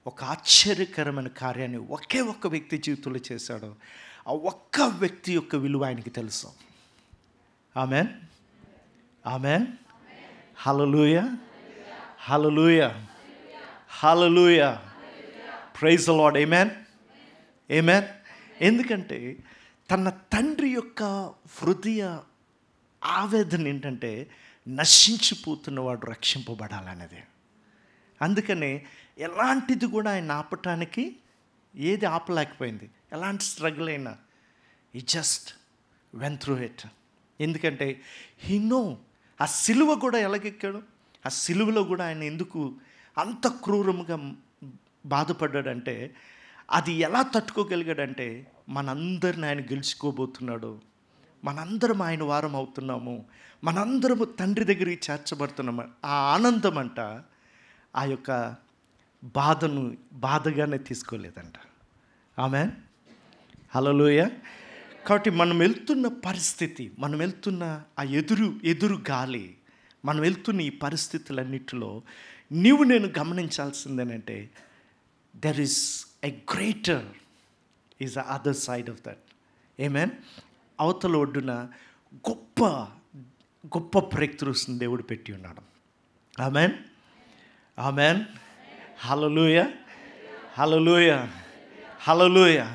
ఒక ఆశ్చర్యకరమైన కార్యాన్ని ఒకే ఒక్క వ్యక్తి జీవితంలో చేశాడు. ఆ ఒక్క వ్యక్తి యొక్క విలువ ఆయనకి తెలుసు. ఆమేన్, ఆమేన్, హల్లెలూయా, హల్లెలూయా, హల్లెలూయా, ప్రైజ్ ది లార్డ్. ఆమేన్, ఆమేన్. ఎందుకంటే తన తండ్రి యొక్క హృదయ ఆవేదన ఏంటంటే నశించిపోతున్నవాడు రక్షింపబడాలనేది. అందుకనే ఎలాంటిది కూడా ఆయన ఆపటానికి ఏది ఆపలేకపోయింది. ఎలాంటి స్ట్రగుల్ అయినా ఈ జస్ట్ వెన్ త్రూ ఇట్. ఎందుకంటే హీ నో ఆ సిలువ కూడా ఎలాగెక్కాడు, ఆ సిలువలో కూడా ఆయన ఎందుకు అంత క్రూరంగా బాధపడ్డాడంటే అది ఎలా తట్టుకోగలిగాడంటే మనందరిని ఆయన గెలుచుకోబోతున్నాడు, మనందరం ఆయన వారం అవుతున్నాము, మనందరము తండ్రి దగ్గరికి చేర్చబడుతున్నాము. ఆ ఆనందం అంట ఆ యొక్క బాధను బాధగానే తీసుకోలేదంట. ఆమేన్, హల్లెలూయా. కాబట్టి మనం వెళ్తున్న పరిస్థితి, మనం వెళ్తున్న ఆ ఎదురు గాలి, మనం వెళ్తున్న ఈ పరిస్థితులన్నిటిలో నీవు నేను గమనించాల్సిందేనంటే there is a greater is the other side of that. ఆమేన్. అవతల ఒడ్డున గొప్ప గొప్ప బ్రేక్‌త్రూస్ని దేవుడు పెట్టి ఉన్నాడు. ఆమేన్, ఆమేన్, హల్లెలూయా, హల్లెలూయా, హల్లెలూయా.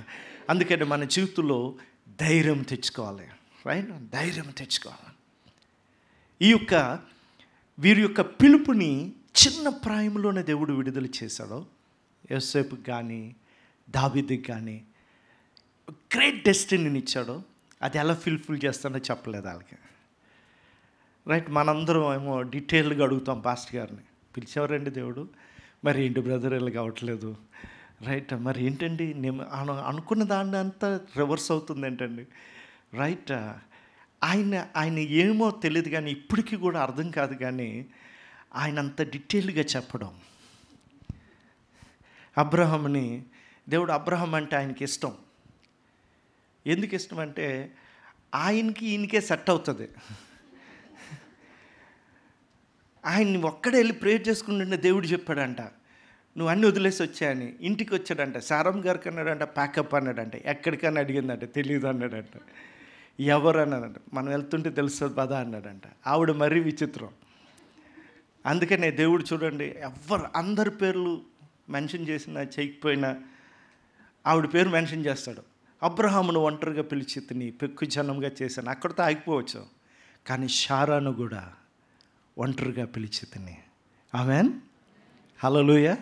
అందుకని మన జీవితంలో ధైర్యం తెచ్చుకోవాలి, రైట్? ధైర్యం తెచ్చుకోవాలి. వీరి యొక్క పిలుపుని చిన్న ప్రాయంలోనే దేవుడు విడుదల చేశాడు. యోసేపుకి కానీ దావీదుకి కానీ గ్రేట్ డెస్టినీని ఇచ్చాడు. అది ఎలా ఫుల్ఫిల్ చేస్తానో చెప్పలేదు వాళ్ళకి, రైట్? మనందరం ఏమో డీటెయిల్గా అడుగుతాం పాస్టర్ గారిని, పిలిచేవారండి దేవుడు, మరి ఏంటి బ్రదర్ ఇలా కావట్లేదు, రైట్? మరి ఏంటండి నేను అనుకున్న దాన్ని అంతా రివర్స్ అవుతుంది ఏంటండి, రైట్? ఆయన ఏమో తెలియదు కానీ ఇప్పటికీ కూడా అర్థం కాదు కానీ ఆయన అంత డీటెయిల్గా చెప్పడం. అబ్రహాముని దేవుడు, అబ్రహాం అంటే ఆయనకి ఇష్టం. ఎందుకు ఇష్టం అంటే ఆయనకి ఈయనకే సెట్ అవుతుంది. ఆయన్ని ఒక్కడే వెళ్ళి ప్రేయర్ చేసుకుంటుంటే దేవుడు చెప్పాడంట నువ్వు అన్నీ వదిలేసి వచ్చాయని. ఇంటికి వచ్చాడంట, సారమ్మ గారికి అన్నాడంట, ప్యాకప్ అన్నాడంట, ఎక్కడికన్నా అడిగిందంట, తెలియదు అన్నాడంట. ఎవరు అన్నాడంట, మనం వెళ్తుంటే తెలుస్తుంది పదా అన్నాడంట. ఆవిడ మరీ విచిత్రం. అందుకనే దేవుడు చూడండి, అందరి పేర్లు మెన్షన్ చేసినా చేయకపోయినా ఆవిడ పేరు మెన్షన్ చేస్తాడు. అబ్రహామును ఒంటరిగా పిలిచి తిని పెక్కు జనంగా చేశాను, అక్కడితో ఆగిపోవచ్చు. కానీ శారాను కూడా ఒంటరిగా పిలిచి తిని. ఆమేన్, హల్లెలూయా.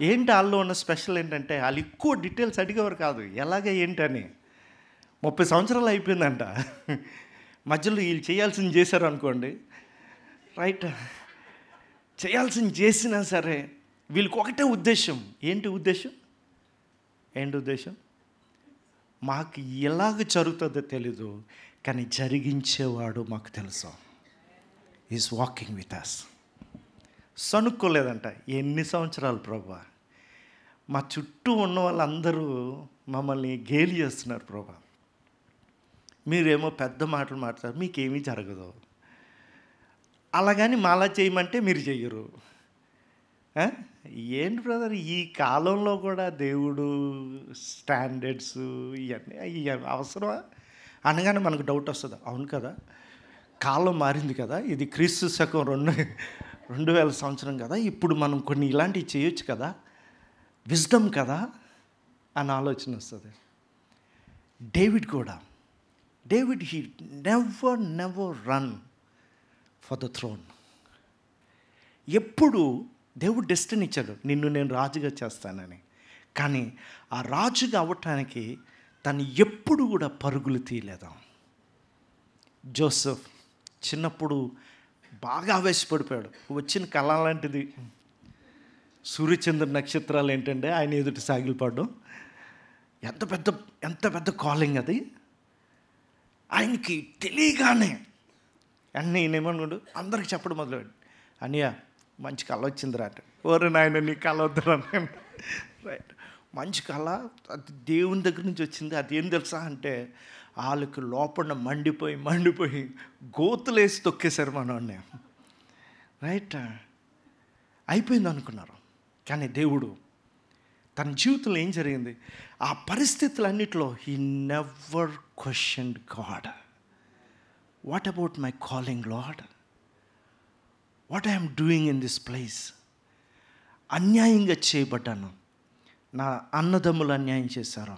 ఏంటి వాళ్ళలో ఉన్న స్పెషల్ ఏంటంటే వాళ్ళు ఎక్కువ డీటెయిల్స్ అడిగేవారు కాదు, ఎలాగ ఏంటని. 30 సంవత్సరాలు అయిపోయిందంట, మధ్యలో వీళ్ళు చేయాల్సింది చేశారు అనుకోండి, రైట్? చేయాల్సింది చేసినా సరే వీళ్ళకి ఒకటే ఉద్దేశం. ఏంటి ఉద్దేశం? మాకు ఎలాగ జరుగుతుందో తెలీదు కానీ జరిగించేవాడు మాకు తెలుసు. Is walking with us. సనుక్కోలేదంట. ఎన్ని సంవత్సరాలు ప్రభువా, మా చుట్టూ ఉన్న వాళ్ళందరూ మమ్మల్ని గేలి చేస్తున్నారు ప్రభువా, మీరేమో పెద్ద మాటలు మాట్లాడతారు, మీకేమీ జరగదు, అలాగని మాలా చేయమంటే మీరు చెయ్యరు. ఏంటి బ్రదర్, ఈ కాలంలో కూడా దేవుడు స్టాండర్డ్స్ ఇవన్నీ అవసరమా అనగానే మనకు డౌట్ వస్తుంది. అవును కదా, కాలం మారింది కదా, ఇది క్రీస్తు శకం 2000 సంవత్సరం కదా, ఇప్పుడు మనం కొన్ని ఇలాంటివి చేయొచ్చు కదా, విజ్డమ్ కదా అని ఆలోచన వస్తుంది. David he never run for the throne. ఎప్పుడు దేవుడు డెస్టినీ ఇచ్చాడు, నిన్ను నేను రాజుగా చేస్తానని. కానీ ఆ రాజుగా అవ్వటానికి తను ఎప్పుడు కూడా పరుగులు తీయలేదు. జోసెఫ్ చిన్నప్పుడు బాగా ఆవేశపడిపోయాడు. వచ్చిన కళ లాంటిది, సూర్యచంద్ర నక్షత్రాలు ఏంటంటే ఆయన ఎదుటి సాగిలిపడడం. ఎంత పెద్ద కాలింగ్ అది. ఆయనకి తెలియగానే అన్నీ నేనేమనుకోండు అందరికి చెప్పడం మొదలుపెట్టాడు, అన్నయ్య మంచి కళ వచ్చిందిరా అంటే. ఓరే నాయన నీ కళ వద్దురా, రైట్? మంచి కళ, అది దేవుని దగ్గర నుంచి వచ్చింది. అది ఏం తెలుసా అంటే వాళ్ళకి లోపల మండిపోయి గోతులేసి తొక్కేశారు మనవాడిని, రైట్? అయిపోయింది అనుకున్నారు. కానీ దేవుడు తన జీవితంలో ఏం జరిగింది, ఆ పరిస్థితులన్నిటిలో he never questioned God. What about my calling Lord? What I'm doing in this place? అన్యాయంగా చేయబడ్డాను, నా అన్నదమ్ములు అన్యాయం చేశారు,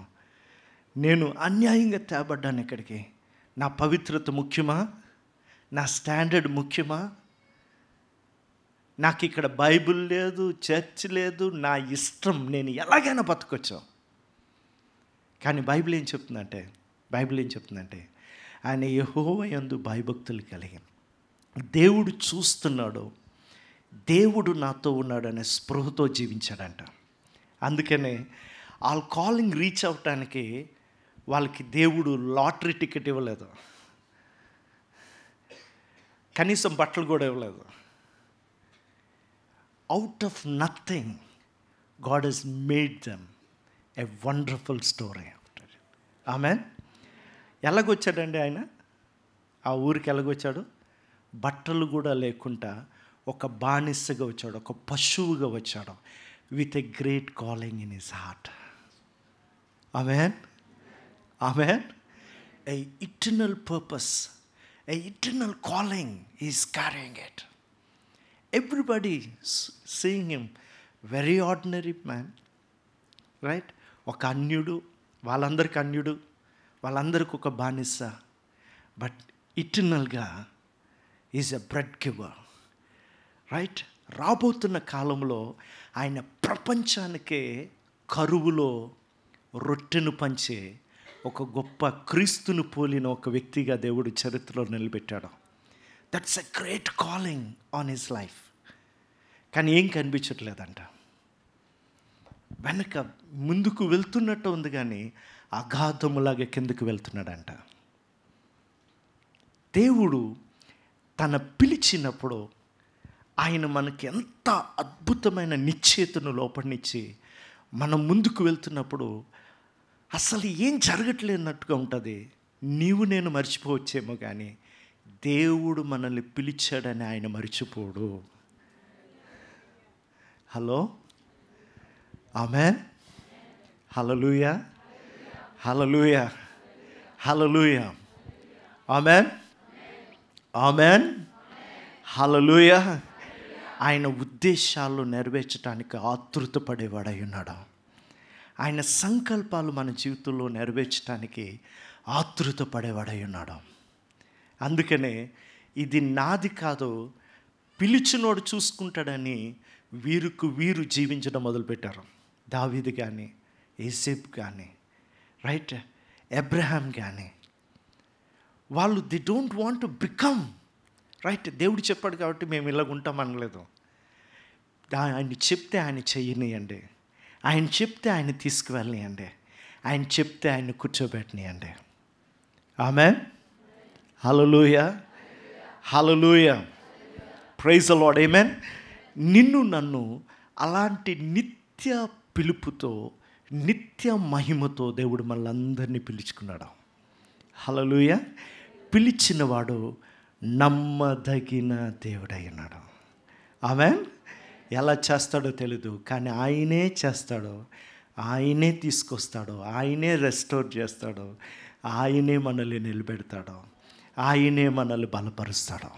నేను అన్యాయంగా తేబడ్డాను ఇక్కడికి. నా పవిత్రత ముఖ్యమా? నా స్టాండర్డ్ ముఖ్యమా? నాకు ఇక్కడ బైబిల్ లేదు, చర్చ్ లేదు, నా ఇష్టం, నేను ఎలాగైనా బతకొచ్చు. కానీ బైబిల్ ఏం చెప్తుందంటే ఆయన యెహోవా యందు భయభక్తులు కలిగి, దేవుడు చూస్తున్నాడు, దేవుడు నాతో ఉన్నాడు అనే స్పృహతో జీవించాడంట. అందుకనే వాళ్ళ కాలింగ్ రీచ్ అవ్వటానికి వాళ్ళకి దేవుడు లాటరీ టికెట్ ఇవ్వలేదు, కనీసం బట్టలు కూడా ఇవ్వలేదు. Out of nothing God he's made them a wonderful story. ఆమెన్. ఎలాగొచ్చాడండి ఆయన ఆ ఊరికి? ఎలాగొచ్చాడు? బట్టలు కూడా లేకుండా ఒక బానిసగా వచ్చాడు, ఒక పశువుగా వచ్చాడు, with a great calling in his heart. ఆమెన్, ఆమెన్. A eternal purpose, a eternal calling is carrying it. Everybody seeing him very ordinary man, right? ఒక అన్యుడు, వాళ్ళందరికీ ఒక బానిస, బట్ ఇటర్నల్గా is a bread giver, right? రాబోతున్న కాలంలో ఆయన ప్రపంచానికే కరువులో రొట్టెను పంచే ఒక గొప్ప క్రీస్తును పోలిన ఒక వ్యక్తిగా దేవుడు చరిత్రలో నిలబెట్టాడు. That's a great calling on his life. కానీ ఏం కనిపించట్లేదంట. వెనక ముందుకు వెళ్తున్నట్టు ఉంది కానీ అగాధములాగా కిందకు వెళ్తున్నాడంట. దేవుడు తన పిలిచినప్పుడు ఆయన మనకి ఎంత అద్భుతమైన నిశ్చేతను లోపడినిచ్చి మనం ముందుకు వెళ్తున్నప్పుడు అసలు ఏం జరగట్లేనట్టుగా ఉంటుంది. నీవు నేను మర్చిపోవచ్చేమో కానీ దేవుడు మనల్ని పిలిచాడని ఆయన మర్చిపోడు. హలో, ఆమేన్, హల్లెలూయా, హల్లెలూయా, హల్లెలూయా, ఆమేన్, ఆమేన్, హల్లెలూయా. ఆయన ఉద్దేశాలు నెరవేర్చడానికి ఆతృతపడేవాడై ఉన్నాడు. ఆయన సంకల్పాలు మన జీవితంలో నెరవేర్చడానికి ఆతృతపడేవాడై ఉన్నాడు. అందుకనే ఇది నాది కాదు, పిలిచినోడు చూసుకుంటాడని వీరు జీవించడం మొదలుపెట్టారు. దావీదు కానీ, యేసేపు కానీ, రైట్, అబ్రహాం కానీ, వాళ్ళు they don't want to become, right? దేవుడు చెప్పాడు కాబట్టి మేము ఇలాగ ఉంటాం అనలేదు. ఆయన చెప్తే ఆయన చెయ్యనియండి, ఆయన చెప్తే ఆయన తీసుకువెళ్ళనియండి, ఆయన చెప్తే ఆయన కూర్చోబెట్టనియండి. ఆమేన్, హల్లెలూయా, హల్లెలూయా, ప్రైజ్ ది లార్డ్, ఆమేన్. నిన్ను నన్ను అలాంటి నిత్య పిలుపుతో, నిత్య మహిమతో దేవుడు మనందరినీ పిలుచుకున్నాడు. హల్లెలూయా. పిలిచినవాడు నమ్మదగిన దేవుడై ఉన్నాడు. ఆమేన్. ఎలా చేస్తాడో తెలీదు, కానీ ఆయనే చేస్తాడు, ఆయనే తీసుకొస్తాడు, ఆయనే రెస్టోర్ చేస్తాడు, ఆయనే మనల్ని నిలబెడతాడు, ఆయనే మనల్ని బలపరుస్తాడు.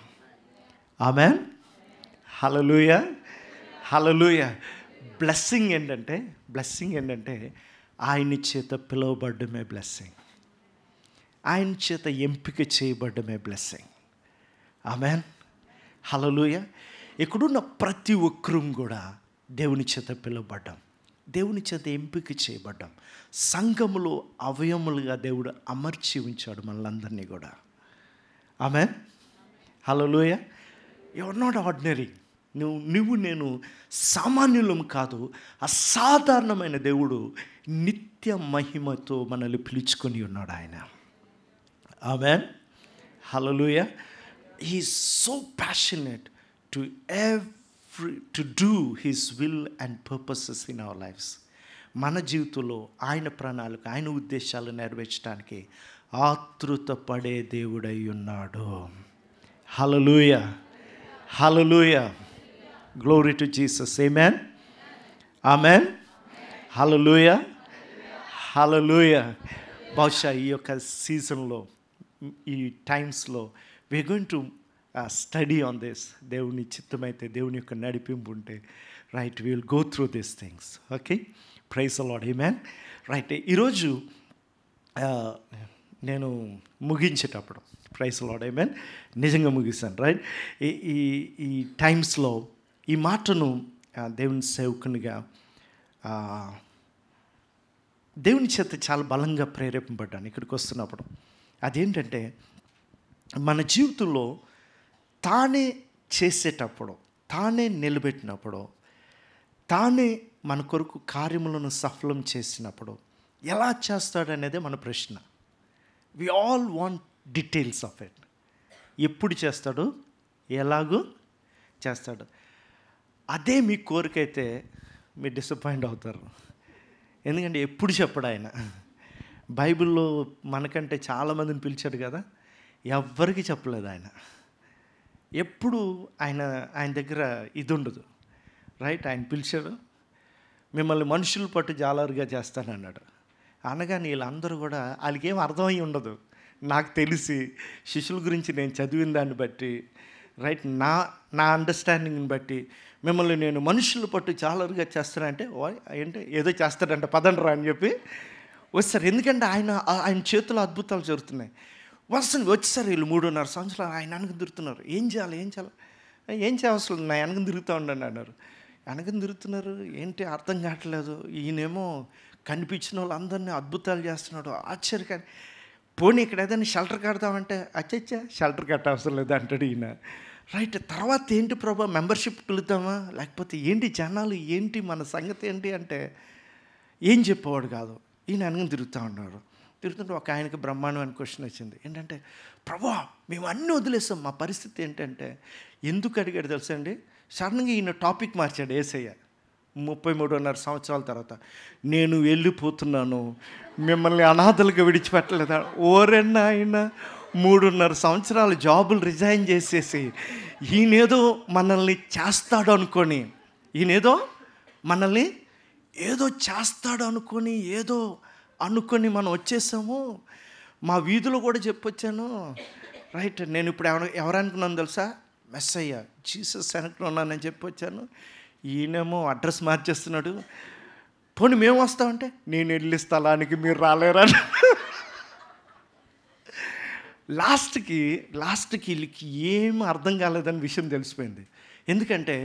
ఆమేన్, హల్లెలూయా, హల్లెలూయా. బ్లెస్సింగ్ ఏంటంటే ఆయన చేత పిలువబడ్డమే బ్లెస్సింగ్, ఆయన చేత ఎంపిక చేయబడ్డమే బ్లెస్సింగ్. ఆమేన్, హల్లెలూయా. ఇక్కడున్న ప్రతి ఒక్కరూ కూడా దేవుని చేత పిలువబడ్డాం, దేవుని చేత ఎంపిక చేయబడ్డాం, సంఘములో అవయములుగా దేవుడు అమర్చి ఉంచాడు మనలందరినీ కూడా. ఆమేన్, హల్లెలూయా. You are not ordinary. నువ్వు నేను సామాన్యులం కాదు, అసాధారణమైన దేవుడు నిత్య మహిమతో మనల్ని పిలుచుకొని ఉన్నాడు ఆయన. ఆమేన్, హల్లెలూయా. He is so passionate to do his will and purposes in our lives. మన జీవితంలో ఆయన ప్రణాళిక, ఆయన ఉద్దేశాలు నెరవేర్చడానికి ఆతృతపడే దేవుడై ఉన్నాడు. హల్లెలూయా, హల్లెలూయా, గ్లోరీ టు జీసస్, ఆమేన్. ఆమెన్. హల్లెలూయా, హల్లెలూయా. బహుశా ఈ యొక్క సీజన్లో, ఈ టైమ్స్లో we are going to study on this. దేవుని చిత్తమైతే, దేవుని యొక్క నడిపింపు ఉంటే, right, we will go through these things. Okay, praise the Lord. ఆమేన్. రైట్, ఈరోజు నేను ముగించేటప్పుడు, ప్రైజ్ ది లార్డ్, ఆమేన్, నిజంగా ముగిస్తాను. రైట్, ఈ ఈ టైమ్స్లో ఈ మాటను దేవుని సేవకునిగా దేవుని చేత చాలా బలంగా ప్రేరేపింపడ్డాను ఇక్కడికి వస్తున్నప్పుడు. అదేంటంటే, మన జీవితంలో తానే చేసేటప్పుడు, తానే నిలబెట్టినప్పుడు, తానే మన కొరకు కార్యములను సఫలం చేసినప్పుడు ఎలా చేస్తాడనేదే మన ప్రశ్న. We all want details of it. ఎప్పుడు చేస్తాడు, ఎలాగూ చేస్తాడు. అదే మీ కోరికైతే మీరు డిసప్పాయింట్ అవుతారు. ఎందుకంటే ఎప్పుడు చెప్పడు ఆయన. బైబిల్లో మనకంటే చాలామందిని పిలిచాడు కదా, ఎవ్వరికి చెప్పలేదు ఆయన. ఎప్పుడు ఆయన దగ్గర ఇది ఉండదు. రైట్, ఆయన పిలిచాడు, మిమ్మల్ని మనుషులు పట్టు జాలరుగా చేస్తానన్నాడు. అనగానే వీళ్ళందరూ కూడా, వాళ్ళకేం అర్థమై ఉండదు. నాకు తెలిసి శిష్యుల గురించి నేను చదివిన దాన్ని బట్టి, రైట్, నా అండర్స్టాండింగ్ని బట్టి, మిమ్మల్ని నేను మనుషులు పట్టు జాలరుగా చేస్తానంటే, ఏంటి ఏదో చేస్తాడంట, పదండ్రా అని చెప్పి వస్తారు. ఎందుకంటే ఆయన చేతిలో అద్భుతాలు జరుగుతున్నాయి. వచ్చేసారు వీళ్ళు 3.5 సంవత్సరాలు ఆయన వెనక తిరుగుతున్నారు. ఏం చేయాలి, ఏం చేయవలసిన, నా వెనక తిరుగుతూ ఉండండి అన్నారు. వెనక తిరుగుతున్నారు, ఏంటి అర్థం కావట్లేదు. ఈయనేమో కనిపించిన వాళ్ళందరినీ అద్భుతాలు చేస్తున్నాడు, ఆశ్చర్యకాన్ని. పోనీ ఇక్కడ ఏదైనా షెల్టర్ కడతామంటే, అచ్చచ్చా షెల్టర్ కట్ట అవసరం లేదు అంటాడు ఈయన. రైట్, తర్వాత ఏంటి ప్రభా, మెంబర్షిప్ పిలుద్దామా, లేకపోతే ఏంటి జనాలు, ఏంటి మన సంగతి ఏంటి అంటే ఏం చెప్పేవాడు కాదు. ఈయన వెనక తిరుగుతూ ఉన్నారు. తిరుగుతుంటే ఒక ఆయనకి బ్రహ్మాండమైన క్వశ్చన్ వచ్చింది. ఏంటంటే, ప్రభా మేము అన్నీ వదిలేస్తాం, మా పరిస్థితి ఏంటంటే, ఎందుకు అడిగాడు తెలుసా అండి? సడన్గా ఈయన టాపిక్ మార్చాడు యేసయ్య. 33.5 సంవత్సరాల తర్వాత, నేను వెళ్ళిపోతున్నాను, మిమ్మల్ని అనాథలుగా విడిచిపెట్టలేదా? ఓరెన్న ఆయన 3.5 సంవత్సరాలు జాబులు రిజైన్ చేసేసి ఈయనేదో మనల్ని చేస్తాడు అనుకొని, ఈయనేదో మనల్ని ఏదో చేస్తాడు అనుకొని, ఏదో అనుకొని మనం వచ్చేసాము. మా వీధిలో కూడా చెప్పొచ్చాను. రైట్, నేను ఇప్పుడు ఎవరనుకున్నాను తెలుసా? మెస్సయ్య, జీసస్ అనుకున్నానని చెప్పొచ్చాను. ఈయనేమో అడ్రస్ మార్చేస్తున్నాడు. పోనీ మేము వస్తామంటే, నేను వెళ్ళే స్థలానికి మీరు రాలేరా? లాస్ట్కి వీళ్ళకి ఏం అర్థం కాలేదని విషయం తెలిసిపోయింది. ఎందుకంటే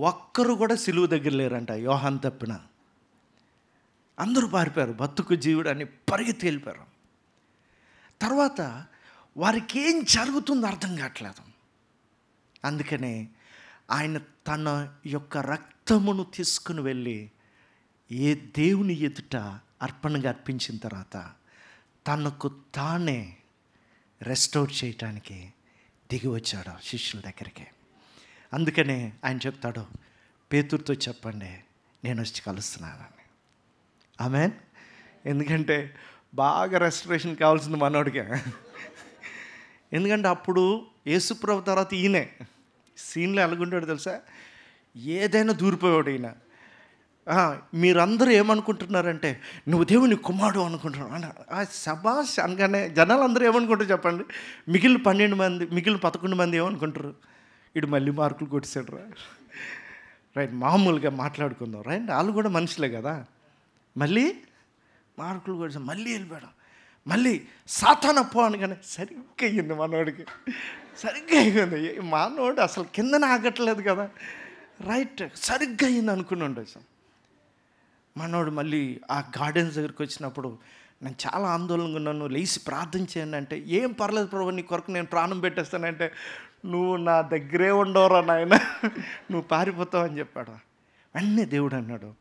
ఒక్కరు కూడా సిలువ దగ్గర లేరంట, యోహాన్ తప్పిన. అందరూ పారిపోయారు, బతుకు జీవుడు అని పరిగెత్తి వెళ్ళిపోయారు. తర్వాత వారికి ఏం జరుగుతుందో అర్థం కావట్లేదు. అందుకనే ఆయన తన యొక్క రక్తమును తీసుకుని వెళ్ళి ఏ దేవుని ఎదుట అర్పణగా అర్పించిన తర్వాత తనకు తానే రెస్టోర్ చేయటానికి దిగి వచ్చాడు శిష్యుల దగ్గరికి. అందుకనే ఆయన చెప్తాడు, పేతురుతో చెప్పండి నేను వచ్చి కలుస్తున్నానని. ఆమేన్. ఎందుకంటే బాగా రెస్టరేషన్ కావాల్సింది మనోడికే. ఎందుకంటే అప్పుడు యేసుప్రభు తర్వాత ఈయనే సీన్లో ఎలాగుంటాడు తెలుసా? ఏదైనా దూరిపోయాడు ఈయన. మీరందరూ ఏమనుకుంటున్నారంటే, నువ్వు దేవుని కుమారుడు అనుకుంటున్నావు. శబాష్ అనగానే జనాలు అందరూ ఏమనుకుంటారు చెప్పండి? మిగిలిన 11 మంది ఏమనుకుంటారు? ఇటు మళ్ళీ మార్కులు కొట్టేశాడు రా. రైట్, మామూలుగా మాట్లాడుకుందాం. రైట్, వాళ్ళు కూడా మనుషులే కదా. మళ్ళీ మార్కులు కొట్టేసాడు, మళ్ళీ వెళ్ళిపోయాడు. మళ్ళీ సాతానప్పో అనగానే సరిగ్గా అయ్యింది మనోడికి. సరిగ్గా అయ్యింది. మానవుడు అసలు కిందనే ఆగట్లేదు కదా. రైట్, సరిగ్గా అయ్యింది అనుకుని ఉండేసాం. మనోడు మళ్ళీ ఆ గార్డెన్స్ దగ్గరికి వచ్చినప్పుడు నేను చాలా ఆందోళనగా ఉన్నాను, లేచి ప్రార్థన చేయండి అంటే, ఏం పర్లేదు ప్రభు, నీ కొరకు నేను ప్రాణం పెట్టేస్తానంటే, నువ్వు నా దగ్గరే ఉండవురా నాయన, నువ్వు పారిపోతావు అని చెప్పాడు. వెంటనే దేవుడు అన్నాడు,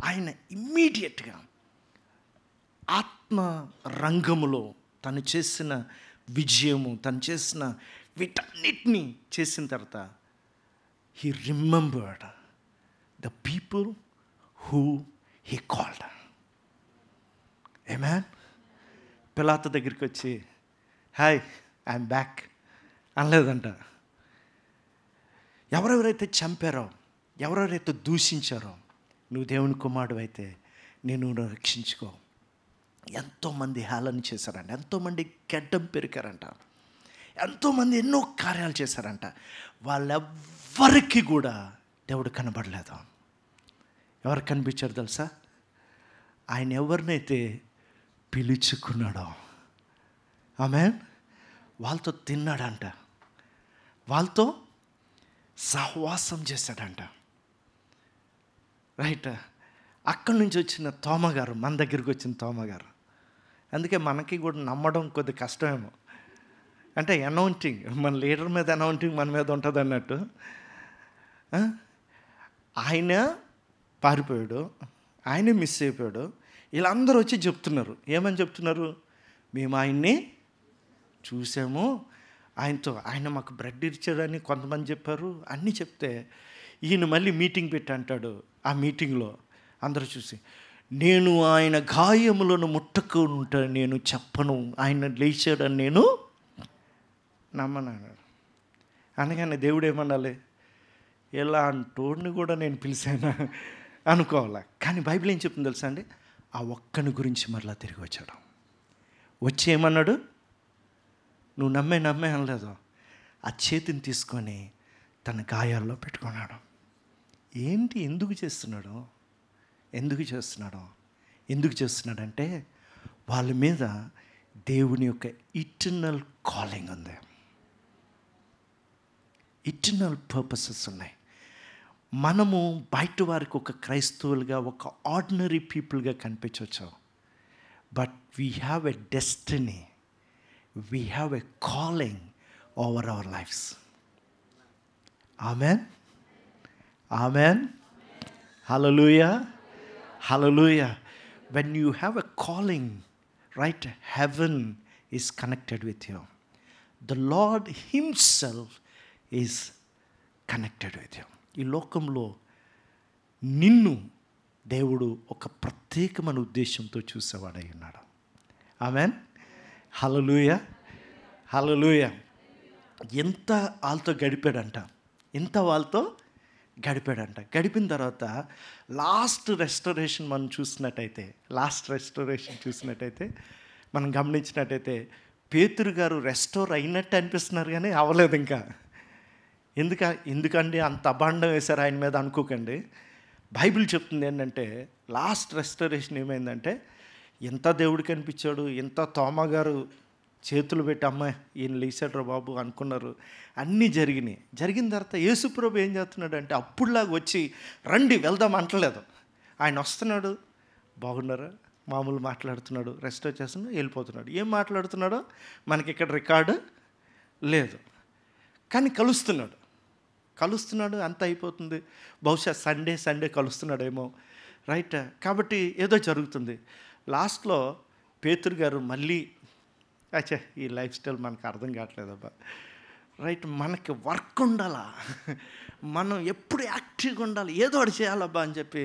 ఆయన ఇమ్మీడియట్గా ఆత్మ రంగములో తను చేసిన విజయము, తను చేసిన వీటన్నిటినీ చేసిన తర్వాత he remembered the people who he called. ఆమేన్. పిలాతు దగ్గరికి వచ్చి హాయ్ ఐఎమ్ బ్యాక్ అనలేదంట. ఎవరెవరైతే చంపారో, ఎవరెవరైతే దూషించారో, నువ్వు దేవుని కుమారుడు అయితే నేను రక్షించుకో. ఎంతోమంది హేళన చేశారంట, ఎంతోమంది గడ్డం పెరికారంట, ఎంతోమంది ఎన్నో కార్యాలు చేశారంట. వాళ్ళెవ్వరికి కూడా దేవుడు కనబడలేదు. ఎవరు కనిపించారు తెలుసా? ఆయన ఎవరినైతే పిలుచుకున్నాడో, ఆమేన్, వాళ్ళతో తిన్నాడంట, వాళ్ళతో సహవాసం చేశాడంట. రైట్. అక్కడి నుంచి వచ్చిన తోమగారు, మన దగ్గరికి వచ్చిన తోమగారు. అందుకే మనకి కూడా నమ్మడం కొద్ది కష్టమేమో. అంటే అనౌంటింగ్, మన లీడర్ మీద అనౌంటింగ్ మన మీద ఉంటుంది అన్నట్టు. ఆయన పారిపోయాడు, ఆయనే మిస్ అయిపోయాడు. వీళ్ళందరూ వచ్చి చెప్తున్నారు. ఏమని చెప్తున్నారు? మేము ఆయన్ని చూసాము, ఆయన మాకు బ్రెడ్ ఇచ్చాడని కొంతమంది చెప్పారు. అన్నీ చెప్తే ఈయన మళ్ళీ మీటింగ్ పెట్టి అంటాడు. ఆ మీటింగ్లో అందరూ చూసి, నేను ఆయన గాయములను ముట్టకుంటా నేను చెప్పను, ఆయన లేచాడని నేను నమ్మను. అనగానే దేవుడు ఏమనాలి? ఎలాంటోడిని కూడా నేను పిలిచానా అనుకోవాలా. కానీ బైబిల్ ఏం చెప్తుంది తెలుసా అండి? ఆ ఒక్కని గురించి మరలా తిరిగి వచ్చాడు. వచ్చి ఏమన్నాడు? నువ్వు నమ్మే అనలేదు. ఆ చేతిని తీసుకొని తన గాయాల్లో పెట్టుకున్నాడు. ఏంటి, ఎందుకు చేస్తున్నాడంటే వాళ్ళ మీద దేవుని యొక్క ఇటర్నల్ కాలింగ్ ఉంది, ఇటర్నల్ పర్పసెస్ ఉన్నాయి. మనము బయట వారికి ఒక క్రైస్తవులుగా, ఒక ఆర్డినరీ పీపుల్గా కనిపించవచ్చు. But we have a destiny, we have a calling over our lives. ఆమెన్, ఆమెన్, హల్లెలూయా, హల్లెలూయా. When you have a calling, right, heaven is connected with you. The Lord himself is connected with you. ఈ లోకంలో నిన్ను దేవుడు ఒక ప్రత్యేకమైన ఉద్దేశంతో చూసేవాడై ఉన్నాడు. ఆమెన్, హల్లెలూయా, హల్లెలూయా. ఎంత వాళ్ళతో గడిపాడంట. గడిపిన తర్వాత లాస్ట్ రెస్టరేషన్ చూసినట్టయితే మనం గమనించినట్టయితే పేతురు గారు రెస్టోర్ అయినట్టు అనిపిస్తున్నారు, కానీ అవ్వలేదు ఇంకా. ఎందుకండి అంత అభాండం వేశారు ఆయన మీద అనుకోకండి. బైబిల్ చెప్తుంది ఏంటంటే లాస్ట్ రెస్టరేషన్ ఏమైందంటే, ఎంత దేవుడు కనిపించాడు, ఎంత తోమా గారు చేతులు పెట్టి అమ్మాయి ఈయన లేచాడు బాబు అనుకున్నారు. అన్నీ జరిగిన తర్వాత యేసుప్రభు ఏం చేస్తున్నాడు అంటే అప్పుడులాగా వచ్చి రండి వెళ్దాం అంటలేదు. ఆయన వస్తున్నాడు, బాగున్నారా, మామూలు మాట్లాడుతున్నాడు, రెస్టోర్ చేస్తున్నాడు, వెళ్ళిపోతున్నాడు. ఏం మాట్లాడుతున్నాడో మనకి ఇక్కడ రికార్డు లేదు, కానీ కలుస్తున్నాడు, అంత అయిపోతుంది. బహుశా సండే కలుస్తున్నాడేమో, రైట్. కాబట్టి ఏదో జరుగుతుంది. లాస్ట్లో పేతురు గారు మళ్ళీ, ఈ లైఫ్ స్టైల్ మనకు అర్థం కావట్లేదబ్బా, రైట్, మనకి వర్క్ ఉండాలా, మనం ఎప్పుడు యాక్టివ్గా ఉండాలి, ఏదో ఒకటి చేయాలబ్బా అని చెప్పి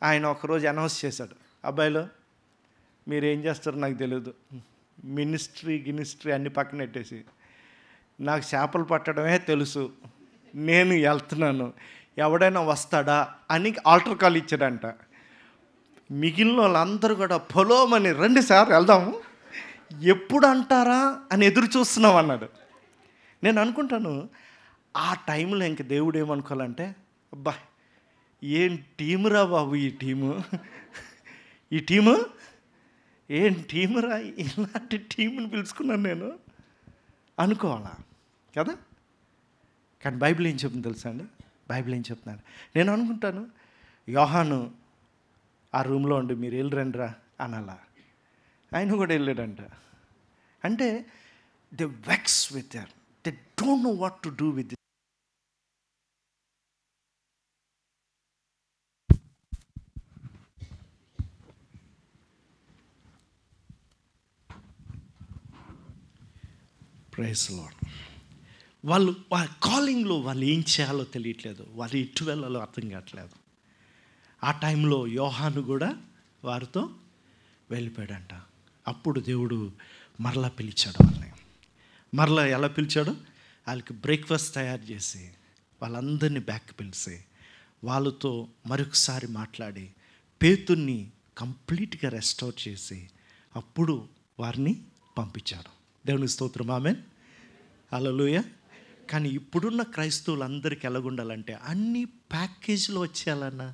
ఆయన ఒకరోజు అనౌన్స్ చేశాడు. అబ్బాయిలు మీరు ఏం చేస్తారో నాకు తెలియదు, మినిస్ట్రీ అన్ని పక్కన పెట్టేసి నాకు చేపలు పట్టడమే తెలుసు, నేను వెళ్తున్నాను, ఎవడైనా వస్తాడా అని ఆల్టర్ కాల్ ఇచ్చాడంట. మిగిలిన వాళ్ళందరూ కూడా పొలోమని రండి సార్ వెళ్దాము, ఎప్పుడు అంటారా అని ఎదురు చూస్తున్నాం అన్నాడు. నేను అనుకుంటాను ఆ టైంలో ఇంక దేవుడు ఏమనుకోవాలంటే, అబ్బా ఏం టీమురా బాబు, ఈ టీము ఏం టీమురా, ఇలాంటి టీముని పిలుచుకున్నాను నేను అనుకోవాలా కదా. కానీ బైబిల్ ఏం చెప్తుంది తెలుసా అండి? బైబిల్ ఏం చెప్తున్నాను నేను అనుకుంటాను, యోహాను ఆ రూమ్లో ఉండి మీరు వెళ్ళరండిరా అనాలా, ఆయన కూడా వెళ్ళాడంట. అంటే they vex with their, they don't know what to do with. Praise Lord. వాళ్ళ కాలింగ్లో వాళ్ళు ఏం చేయాలో తెలియట్లేదు, వాళ్ళు ఎటు వెళ్ళాలో అర్థం కావట్లేదు. ఆ టైంలో యోహాను కూడా వారితో వెళ్ళిపోయాడంట. అప్పుడు దేవుడు మరలా పిలిచాడు వాళ్ళని. మరలా ఎలా పిలిచాడు? వాళ్ళకి బ్రేక్ఫాస్ట్ తయారు చేసి వాళ్ళందరినీ బ్యాక్ పిలిచి వాళ్ళతో మరొకసారి మాట్లాడి పేతుర్ని కంప్లీట్గా రెస్టోర్ చేసి అప్పుడు వారిని పంపించాడు. దేవునికి స్తోత్రం, ఆమేన్, హల్లెలూయా. కానీ ఇప్పుడున్న క్రైస్తవులందరికీ ఎలాగుండాలంటే అన్ని ప్యాకేజీలో వచ్చేయాలన్నా.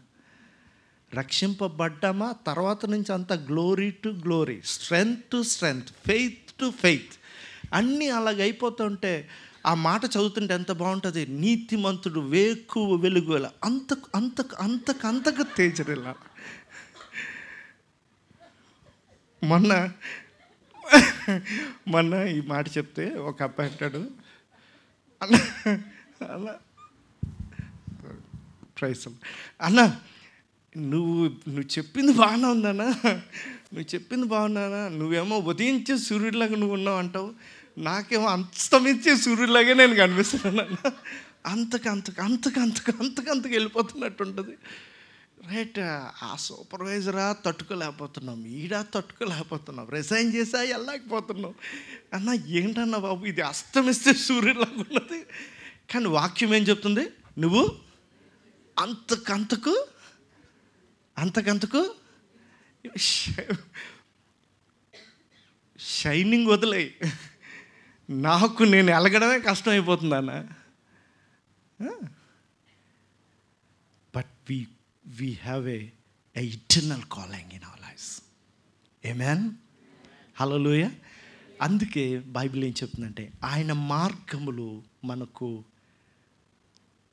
రక్షింపబడ్డామా, తర్వాత నుంచి అంతా glory to glory, strength to strength, faith to faith, అన్నీ అలాగైపోతుంటే ఆ మాట చదువుతుంటే ఎంత బాగుంటుంది. నీతిమంతుడు వేకువ వెలుగు అంతకు తేజరిలా. మొన్న ఈ మాట చెప్తే ఒక అబ్బాయి అంటాడు, అన్న ప్రైస్ అన్న, నువ్వు చెప్పింది బాగానే ఉందన్నా, నువ్వు చెప్పింది బాగున్నానా, నువ్వేమో ఉదయించే సూర్యుడిలాగా నువ్వు ఉన్నావు అంటావు, నాకేమో అస్తమించే సూర్యుడిలాగే నేను కనిపిస్తున్నాను అన్న. అంతకు వెళ్ళిపోతున్నట్టు ఉంటుంది. రైట్, ఆ సూపర్వైజరా తట్టుకోలేకపోతున్నాం, తట్టుకోలేకపోతున్నాం, రిజైన్ చేసా వెళ్ళలేకపోతున్నాం అన్న. ఏంటన్నా బాబు, ఇది అస్తమిస్తే సూర్యుడిలాగా ఉన్నది. కానీ వాక్యం ఏం చెప్తుంది, నువ్వు అంతకంతకు షైనింగ్ వదిలేయి, నాకు నేను ఎలగడమే కష్టమైపోతుంది అన్న. But we have a eternal calling in our lives. Amen, hallelujah. అందుకే బైబిల్ ఏం చెప్తుందంటే ఆయన మార్గములు మనకు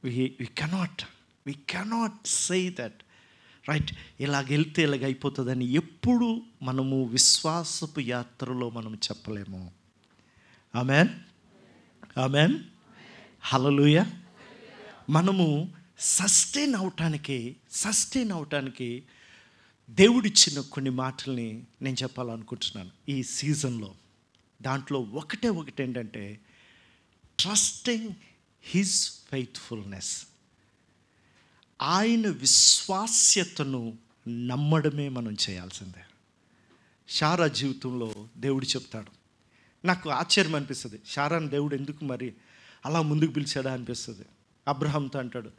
we cannot say that right, ఇలాగెళ్తే ఇలాగైపోతుందని ఎప్పుడు మనము విశ్వాసపు యాత్రలో మనం చెప్పలేము. ఆమెన్, ఆమెన్, హల్లెలూయా. మనము సస్టైన్ అవటానికి దేవుడిచ్చిన కొన్ని మాటల్ని నేను చెప్పాలనుకుంటున్నాను ఈ సీజన్లో. దాంట్లో ఒకటి ఏంటంటే ట్రస్టింగ్ హిజ్ ఫెయిత్ఫుల్నెస్. ఆయన విశ్వాస్యతను నమ్మడమే మనం చేయాల్సిందే. శారా జీవితంలో దేవుడు చెప్తాడు, నాకు ఆశ్చర్యం అనిపిస్తుంది, శారాను దేవుడు ఎందుకు మరి అలా ముందుకు పిలిచాడా అనిపిస్తుంది. అబ్రహాంతో అంటాడు,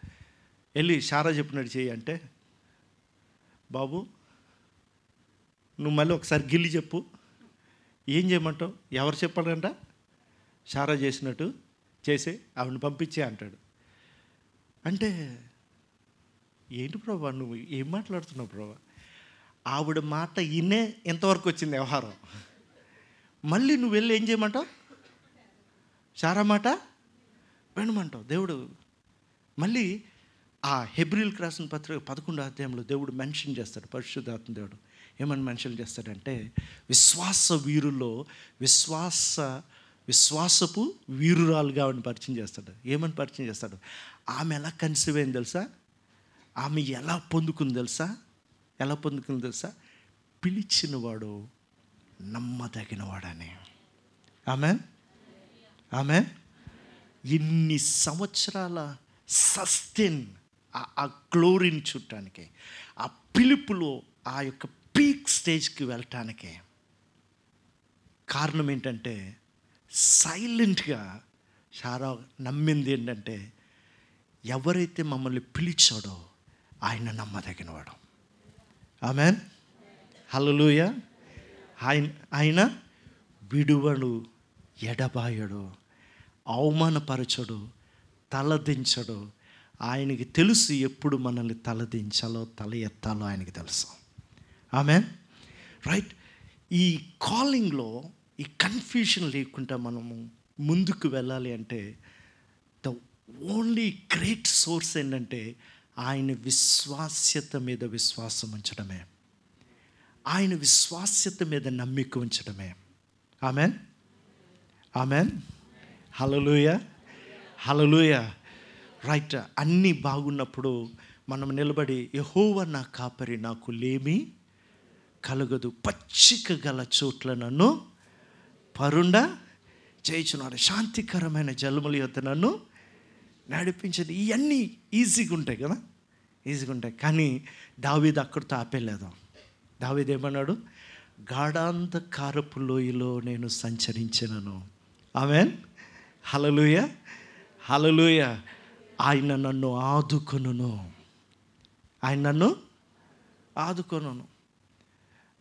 వెళ్ళి శారా చెప్పినట్టు చేయి అంటే, బాబు నువ్వు మళ్ళీ ఒకసారి గిల్లి చెప్పు, ఏం చేయమంటావు, ఎవరు చెప్పాడంట, శారా చేసినట్టు చేసి ఆవిడని పంపించే అంటాడు. అంటే ఏంటి ప్రభా, నువ్వు ఏం మాట్లాడుతున్నావు ప్రభా, ఆవిడ మాట ఇన్నే ఎంతవరకు వచ్చింది వ్యవహారం, మళ్ళీ నువ్వు వెళ్ళి ఏం చేయమంటావు, శారా మాట వినమంటావు. దేవుడు మళ్ళీ ఆ హెబ్రీయులకు రాసిన పత్రిక 11వ అధ్యాయంలో దేవుడు మెన్షన్ చేస్తాడు, పరిశుద్ధాత్మ దేవుడు ఏమని మెన్షన్ చేస్తాడంటే, విశ్వాస వీరుల్లో విశ్వాసపు వీరురాలుగా ఆవిడని పరిచయం చేస్తాడు. ఏమని పరిచయం చేస్తాడు, ఆమె ఎలా కన్సీవ్ అయింది తెలుసా, ఆమె ఎలా పొందుకుంది తెలుసా, పిలిచినవాడు నమ్మదగినవాడని. Amen, amen. ఇన్ని సంవత్సరాల సస్టైన్ ఆ గ్లోరీని చూడటానికి, ఆ పిలుపులో ఆ యొక్క పీక్ స్టేజ్కి వెళ్ళటానికి కారణం ఏంటంటే, సైలెంట్గా శారా నమ్మింది ఏంటంటే, ఎవరైతే మమ్మల్ని పిలిచాడో ఆయన నమ్మదగినవాడు. ఆమెన్, హల్లెలూయా. ఆయన విడువడు, ఎడబాయడు, అవమానపరచడు, తలదించడు. ఆయనకి తెలుసు ఎప్పుడు మనల్ని తలదించాలో తల ఎత్తాలో ఆయనకి తెలుసు. Amen, right. ఈ కాలింగ్లో ఈ కన్ఫ్యూషన్ లేకుండా మనము ముందుకు వెళ్ళాలి అంటే ద ఓన్లీ గ్రేట్ సోర్స్ ఏంటంటే ఆయన విశ్వాస్యత మీద విశ్వాసం ఉంచడమే, ఆయన విశ్వాస్యత మీద నమ్మిక ఉంచడమే. ఆమెన్, ఆమెన్, హల్లెలూయా, హల్లెలూయా. రైట్. అన్నీ బాగున్నప్పుడు మనం నిలబడి, యెహోవా నా కాపరి, నాకు లేమి కలగదు, పచ్చిక గల చోట్ల నన్ను పరుండ చేయుచున్నాడు, శాంతికరమైన జలముల యొద్ద నన్ను నడిపించదు. ఇవన్నీ ఈజీగా ఉంటాయి కదా, ఈజీగా ఉంటాయి. కానీ దావీదు అక్కడితో ఆపేలేదు. దావీదు ఏమన్నాడు, గాఢాంధకారపు లోయలో నేను సంచరించినను. ఆమెన్, హల్లెలూయా, హల్లెలూయా. ఆయన నన్ను ఆదుకొనును. ఆయన నన్ను ఆదుకొనును.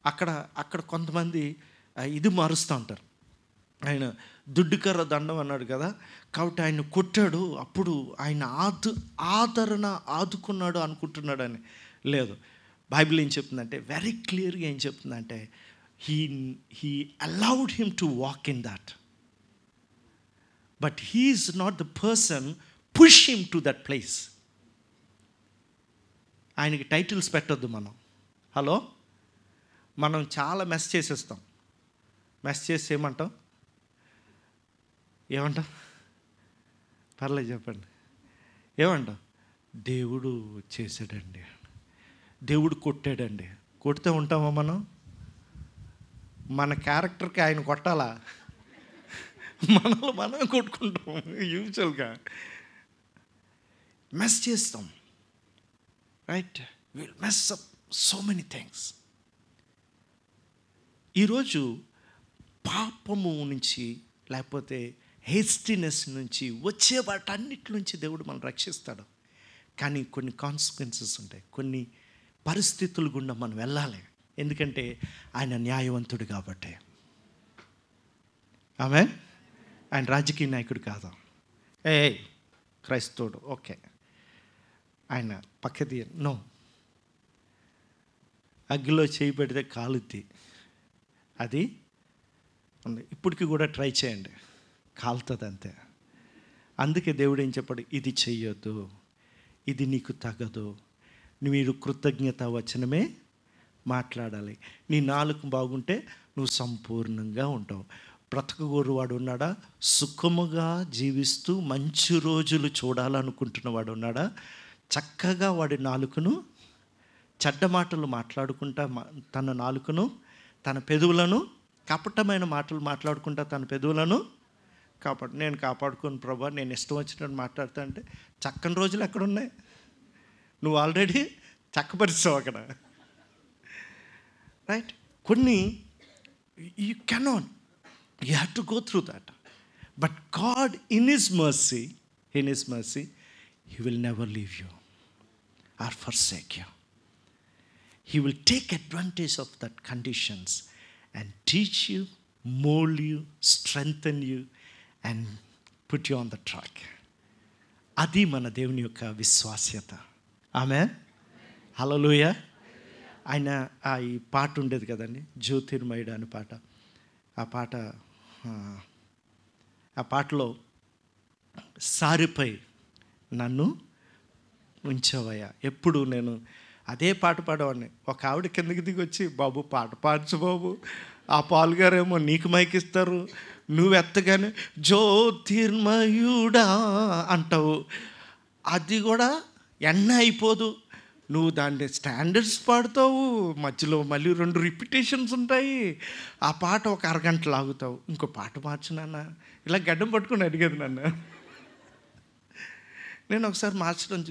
అక్కడ కొంతమంది ఇది మారుస్తూ ఉంటారు. ఆయన దుడ్డుకర్ర దండం అన్నాడు కదా, కాబట్టి ఆయన కొట్టాడు, అప్పుడు ఆయన ఆదరణ ఆదుకున్నాడు అనుకుంటున్నాడు అని. లేదు, బైబిల్ ఏం చెప్తుందంటే, వెరీ క్లియర్గా ఏం చెప్తుందంటే, he allowed him to walk in that, but he is not the person push him to that place. ఆయనకి టైటిల్స్ పెట్టొద్దు మనం. హలో, మనం చాలా మెస్ చేసేస్తాం. మెస్ చేసి ఏమంటాం? పర్లేదు చెప్పండి. ఏమంటాం? దేవుడు చేశాడండి, దేవుడు కొట్టాడండి. కొడితే ఉంటామా మనం? మన క్యారెక్టర్కి ఆయన కొట్టాలా? మనల్ని మనమే కొట్టుకుంటాం. యూజువల్గా మెస్ చేస్తాం, right? Will mess up so many things. ఈరోజు పాపము నుంచి, లేకపోతే హేస్టినెస్ నుంచి వచ్చే వాటన్నిటి నుంచి దేవుడు మనం రక్షిస్తాడు. కానీ కొన్ని కాన్సిక్వెన్సెస్ ఉంటాయి, కొన్ని పరిస్థితులు గుండా మనం వెళ్ళాలి. ఎందుకంటే ఆయన న్యాయవంతుడు కాబట్టి. ఆమెన్. ఆయన రాజకీయ నాయకుడు కాదు. క్రైస్తవుడు, ఓకే, ఆయన పక్కది నో. అగ్గిలో చేయి పెడితే కాలుద్ది, అది ఉంది. ఇప్పటికి కూడా ట్రై చేయండి, కాలుతుంది అంతే. అందుకే దేవుడు ఏం చెప్పాడు? ఇది చెయ్యొద్దు, ఇది నీకు తగదు, మీరు కృతజ్ఞత వచనమే మాట్లాడాలి. నీ నాలుక బాగుంటే నువ్వు సంపూర్ణంగా ఉంటావు. బ్రతకగోరు వాడు ఉన్నాడా? సుఖముగా జీవిస్తూ మంచి రోజులు చూడాలనుకుంటున్నవాడు ఉన్నాడా? చక్కగా వాడి నాలుకను, చెడ్డ మాటలు మాట్లాడుకుంటా తన నాలుకను, తన పెదవులను, కపటమైన మాటలు మాట్లాడుకుంటా తన పెదవులను నేను కాపాడుకోను ప్రభా, నేను ఇష్టం వచ్చినట్టు మాట్లాడుతా అంటే, చక్కని రోజులు ఎక్కడున్నాయి? నువ్వు ఆల్రెడీ చక్కపరిచావు అక్కడ, రైట్? కొన్ని you cannot, you have to go through that. But God in his mercy, he will never leave you or forsake you. He will take advantage of that conditions and teach you, mold you, strengthen you and put you on the track. అది మన దేవుని యొక్క విశ్వాస్యత. ఆమేన్, హల్లెలూయా. ఆయన ఈ పాట ఉండేది కదండి, జ్యోతిర్మయుడు అనే పాట. ఆ పాటలో సారిపై నన్ను ఉంచవయ్యా. ఎప్పుడు నేను అదే పాట పాడేవాడిని. ఒక ఆవిడ కిందకి దిగి వచ్చి, బాబు పాట పాడచ్చు బాబు, ఆ పాలుగారేమో నీకు మైకిస్తారు, నువ్వు ఎత్తగానే జ్యోతిర్మయుడా అంటావు. అది కూడా ఎన్న అయిపోదు, నువ్వు దాన్ని స్టాండర్డ్స్ పాడుతావు, మధ్యలో మళ్ళీ 2 రిపిటేషన్స్ ఉంటాయి, ఆ పాట ఒక అరగంట లాగుతావు. ఇంకో పాట మార్చు నాన్న, ఇలా గడ్డం పట్టుకుని అడిగేది నన్ను. నేను ఒకసారి మార్చడాన్ని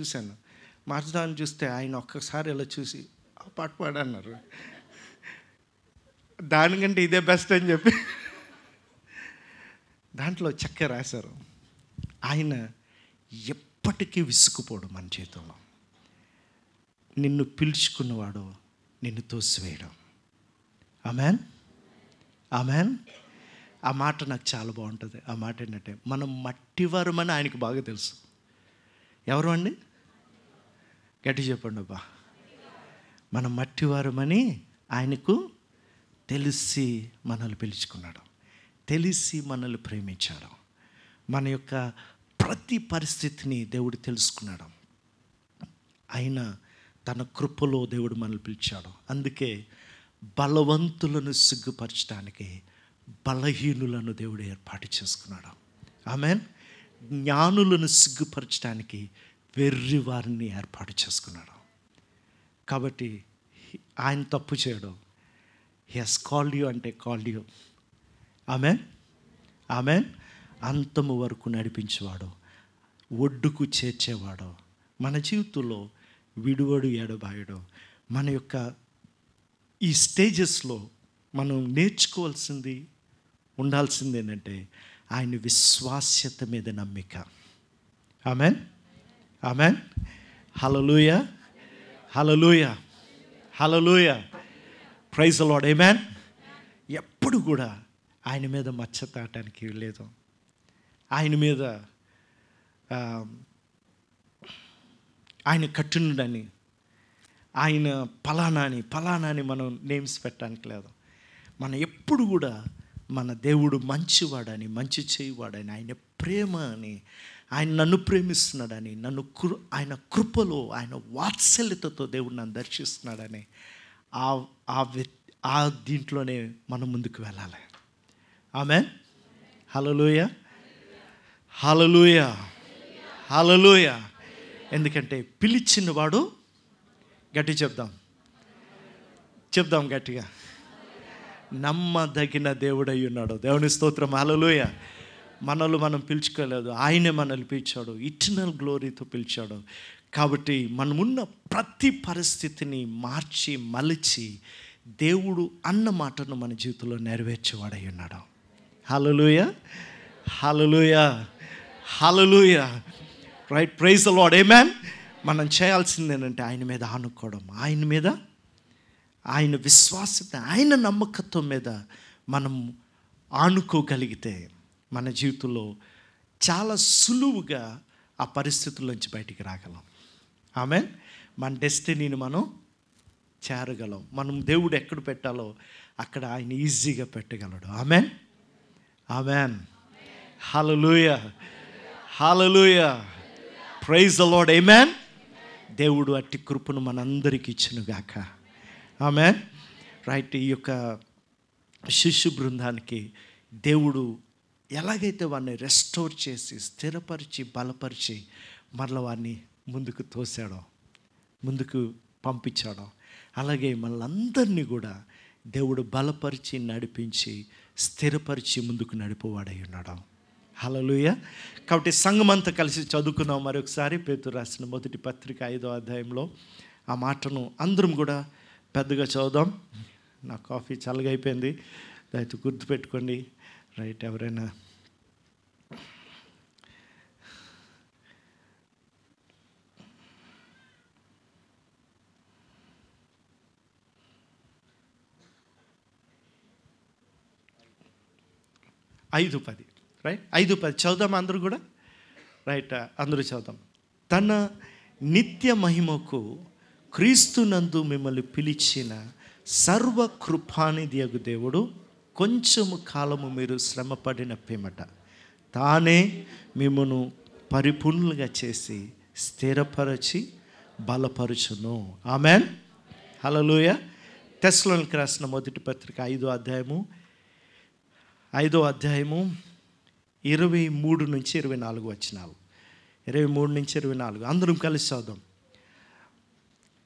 చూస్తే ఆయన ఒక్కసారి ఇలా చూసి ఆ పాట పాడన్నారు. దానికంటే ఇదే బెస్ట్ అని చెప్పి దాంట్లో చక్కగా రాశారు. ఆయన ఎప్పటికీ విసుకుపోడు మన చేతుల్లో. నిన్ను పిలుచుకున్నవాడు నిన్ను తోసివేయడం. Amen, amen. ఆ మాట నాకు చాలా బాగుంటుంది. ఆ మాట ఏంటంటే, మనం మట్టివారమని ఆయనకు బాగా తెలుసు. ఎవరు అండి? గట్టి చెప్పండి అబ్బా. మనం మట్టివారమని ఆయనకు తెలిసి మనల్ని పిలుచుకున్నాడు, తెలిసి మనల్ని ప్రేమించాడు. మన యొక్క ప్రతి పరిస్థితిని దేవుడు తెలుసుకున్నాడు. ఆయన తన కృపలో దేవుడు మనల్ని పిలిచాడు. అందుకే బలవంతులను సిగ్గుపరచడానికి బలహీనులను దేవుడు ఏర్పాటు చేసుకున్నాడు. ఆమేన్. జ్ఞానులను సిగ్గుపరచడానికి వెర్రి వారిని ఏర్పాటు చేసుకున్నాడు. కాబట్టి ఆయన తప్పు చేయడం. హి హస్ కాల్డ్ యూ అంటే కాల్డ్ యూ. ఆమేన్, ఆమేన్. అంతము వరకు నడిపించేవాడు, ఒడ్డుకు చేర్చేవాడు. మన జీవితంలో విడువడు ఎడబాయడు. మన యొక్క ఈ స్టేజెస్లో మనం నేర్చుకోవాల్సింది, ఉండాల్సింది ఏంటంటే ఆయన విశ్వాస్యత మీద నమ్మిక. ఆమేన్, ఆమేన్, హల్లెలూయా, హల్లెలూయా, హల్లెలూయా, ప్రైజ్ ది లార్డ్, ఆమేన్. ఎప్పుడు కూడా ఆయన మీద మచ్చ తాటానికి లేదు. ఆయన మీద ఆయన కఠినుడని, ఆయన ఫలానాని మనం నేమ్స్ పెట్టడానికి లేదు. మనం ఎప్పుడు కూడా మన దేవుడు మంచివాడని, మంచి చేయవాడని, ఆయన ప్రేమ అని, ఆయన నన్ను ప్రేమిస్తున్నాడని, ఆయన కృపలో, ఆయన వాత్సల్యతతో దేవుడు నన్ను దర్శిస్తున్నాడని ఆ దీంట్లోనే మనం ముందుకు వెళ్ళాలి. ఆమేన్. హల్లెలూయా, హల్లెలూయా, హల్లెలూయా. ఎందుకంటే పిలిచిన వాడు, గట్టి చెప్దాం గట్టిగా, నమ్మదగిన దేవుడై ఉన్నాడు. దేవుని స్తోత్రం, హల్లెలూయా. మనల్ని మనం పిలుచుకోలేదు, ఆయనే మనల్ని పిలిచాడు, ఇటర్నల్ గ్లోరీతో పిలిచాడు. కాబట్టి మనమున్న ప్రతి పరిస్థితిని మార్చి మలిచి దేవుడు అన్న మాటను మన జీవితంలో నెరవేర్చేవాడై ఉన్నాడు. హల్లెలూయా, హల్లెలూయా, హల్లెలూయా. రైట్, ప్రైజ్ ది లార్డ్, ఆమేన్. మనం చేయాల్సింది ఏంటంటే ఆయన మీద ఆనుకోవడం, ఆయన మీద, ఆయన విశ్వాసత, ఆయన నమ్మకత్వం మీద మనం ఆనుకోగలిగితే మన జీవితంలో చాలా సులువుగా ఆ పరిస్థితుల్లోంచి బయటికి రాగలం. ఆమేన్. మన డెస్టినీని మనం చేరగలం. మనం దేవుడు ఎక్కడ పెట్టాలో అక్కడ ఆయన ఈజీగా పెట్టగలడు. ఆమేన్, ఆమేన్. హల్లెలూయా, హల్లెలూయా, ప్రైజ్ ది లార్డ్, ఆమేన్. దేవుడు అట్టి కృపను మనందరికీ ఇచ్చునుగాక. ఆమేన్. రైట్, ఈ యొక్క శిశు బృందానికి దేవుడు ఎలాగైతే వారిని రెస్టోర్ చేసి, స్థిరపరిచి, బలపరిచి మరల వారిని ముందుకు తోసాడో, ముందుకు పంపించాడో, అలాగే మనలందరినీ కూడా దేవుడు బలపరిచి, నడిపించి, స్థిరపరిచి ముందుకు నడిపేవాడై ఉన్నాడు. హల్లెలూయా. కాబట్టి సంఘమంతా కలిసి చదువుకున్నాం మరొకసారి. పేతురు రాసిన మొదటి పత్రిక 5వ అధ్యాయంలో ఆ మాటను అందరం కూడా పెద్దగా చదువుదాం. నా కాఫీ చల్లగా అయిపోయింది, దయచేసి గుర్తుపెట్టుకోండి. రైట్, ఎవరైనా ఐదు పది, రైట్, 5:10 చదువుదాం అందరూ కూడా. రైట్, అందరూ చదువుదాం. తన నిత్య మహిమకు క్రీస్తునందు మిమ్మల్ని పిలిచిన సర్వకృపానిధియగు దేవుడు కొంచెము కాలము మీరు శ్రమపడిన పిమ్మట తానే మిమ్మను పరిపూర్ణులుగా చేసి స్థిరపరచి బలపరుచును. ఆమేన్, హల్లెలూయా. తెస్సలోనికీయులకు రాసిన మొదటి పత్రిక 5వ అధ్యాయము 23 నుంచి 24 వచనాలు. 23 నుంచి 24 అందరం కలిసి చదువుదాం.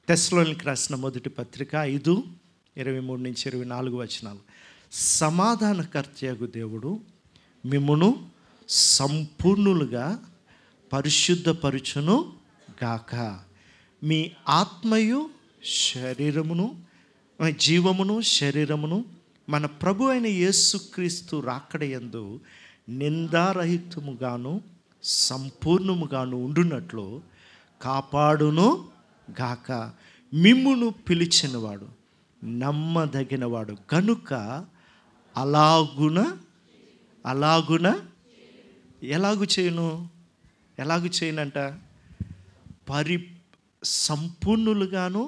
తెస్సలోనికీయులకు రాసిన మొదటి పత్రిక 5:23 నుంచి 24 వచనాలు. సమాధానకర్తయగు దేవుడు మిమ్మును సంపూర్ణులుగా పరిశుద్ధపరచును గాక, మీ ఆత్మయు శరీరమును, జీవమును శరీరమును మన ప్రభు అయిన యేసుక్రీస్తు రాకడయందు నిందారహితముగాను సంపూర్ణముగాను ఉండునట్లు కాపాడును గాక. మిమ్మును పిలిచినవాడు నమ్మదగినవాడు గనుక ఎలాగు చేయనంట, సంపూర్ణులుగాను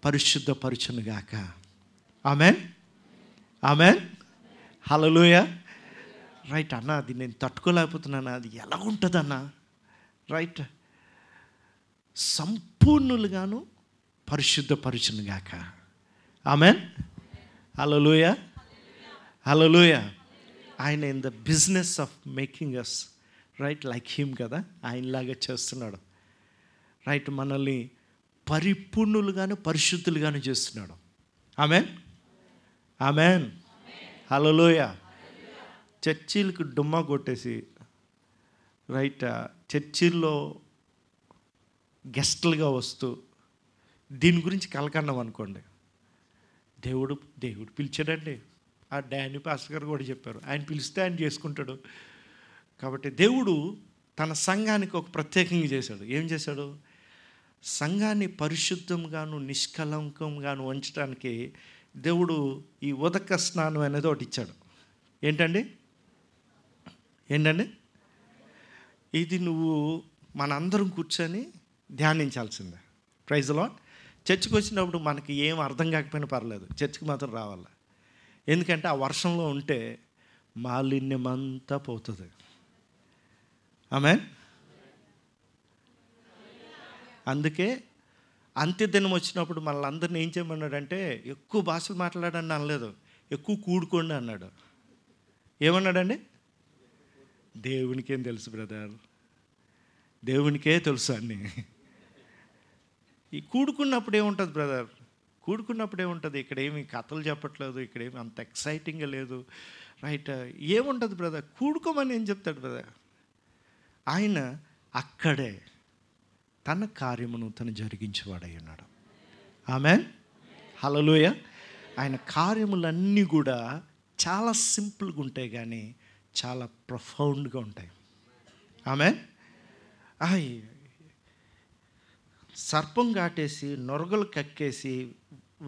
పరిశుద్ధపరచునుగాక. ఆమేన్, ఆమేన్, హల్లెలూయా. రైట్ అన్న, అది నేను తట్టుకోలేకపోతున్నాను, అది ఎలా ఉంటుందన్నా? రైట్, సంపూర్ణులుగాను పరిశుద్ధపరచునుగాక. ఆమేన్, హల్లెలూయా, హల్లెలూయా. ఆయన in the business of making us right like him కదా, ఆయనలాగా చేస్తున్నాడు. రైట్, మనల్ని పరిపూర్ణులుగాను పరిశుద్ధులుగాను చేస్తున్నాడు. ఆమేన్, ఆమేన్, హల్లెలూయా. చర్చీలకు డుమ్మా కొట్టేసి, రైట్, చర్చిల్లో గెస్టులుగా వస్తూ దీని గురించి కలకన్నాం అనుకోండి, దేవుడు పిలిచాడండి. ఆ డానీ పాస్టర్ గారు కూడా చెప్పారు, ఆయన పిలిస్తే ఆయన చేసుకుంటాడు. కాబట్టి దేవుడు తన సంఘానికి ఒక ప్రత్యేకంగా చేశాడు. ఏం చేశాడు? సంఘాన్ని పరిశుద్ధంగాను నిష్కలంకంగాను ఉంచడానికి దేవుడు ఈ ఉదక స్నానం అనేది ఒకటి ఇచ్చాడు. ఏంటండి? ఇది నువ్వు మనందరం కూర్చొని ధ్యానించాల్సిందే. Praise the lord. చర్చికి వచ్చినప్పుడు మనకి ఏం అర్థం కాకపోయినా పర్లేదు, చర్చికి మాత్రం రావాలి. ఎందుకంటే ఆ వర్షంలో ఉంటే మాలిన్యమంతా పోతుంది. ఆమేన్. అందుకే అంత్యదినం వచ్చినప్పుడు మనల్ని అందరిని ఏం చేయమన్నాడంటే, ఎక్కువ భాషలు మాట్లాడండి అనలేదు, ఎక్కువ కూడుకోండి అన్నాడు. ఏమన్నాడండి? దేవునికేం తెలుసు బ్రదర్, దేవునికే తెలుసు అన్నీ. ఈ కూడుకున్నప్పుడు ఏముంటుంది బ్రదర్? కూడుకున్నప్పుడు ఏముంటుంది? ఇక్కడ ఏమి కథలు చెప్పట్లేదు, ఇక్కడ ఏమి అంత ఎక్సైటింగ్గా లేదు, రైట్? ఏముంటుంది బ్రదర్? కూడుకోమని ఏం చెప్తాడు బ్రదర్? ఆయన అక్కడే తన కార్యమును తను జరిగించేవాడై ఉన్నాడు. ఆమేన్. హల్లెలూయా. ఆయన కార్యములన్నీ కూడా చాలా సింపుల్గా ఉంటాయి కానీ చాలా ప్రొఫౌండ్గా ఉంటాయి. ఆమేన్. సర్పం కాటేసి నొరగలు కక్కేసి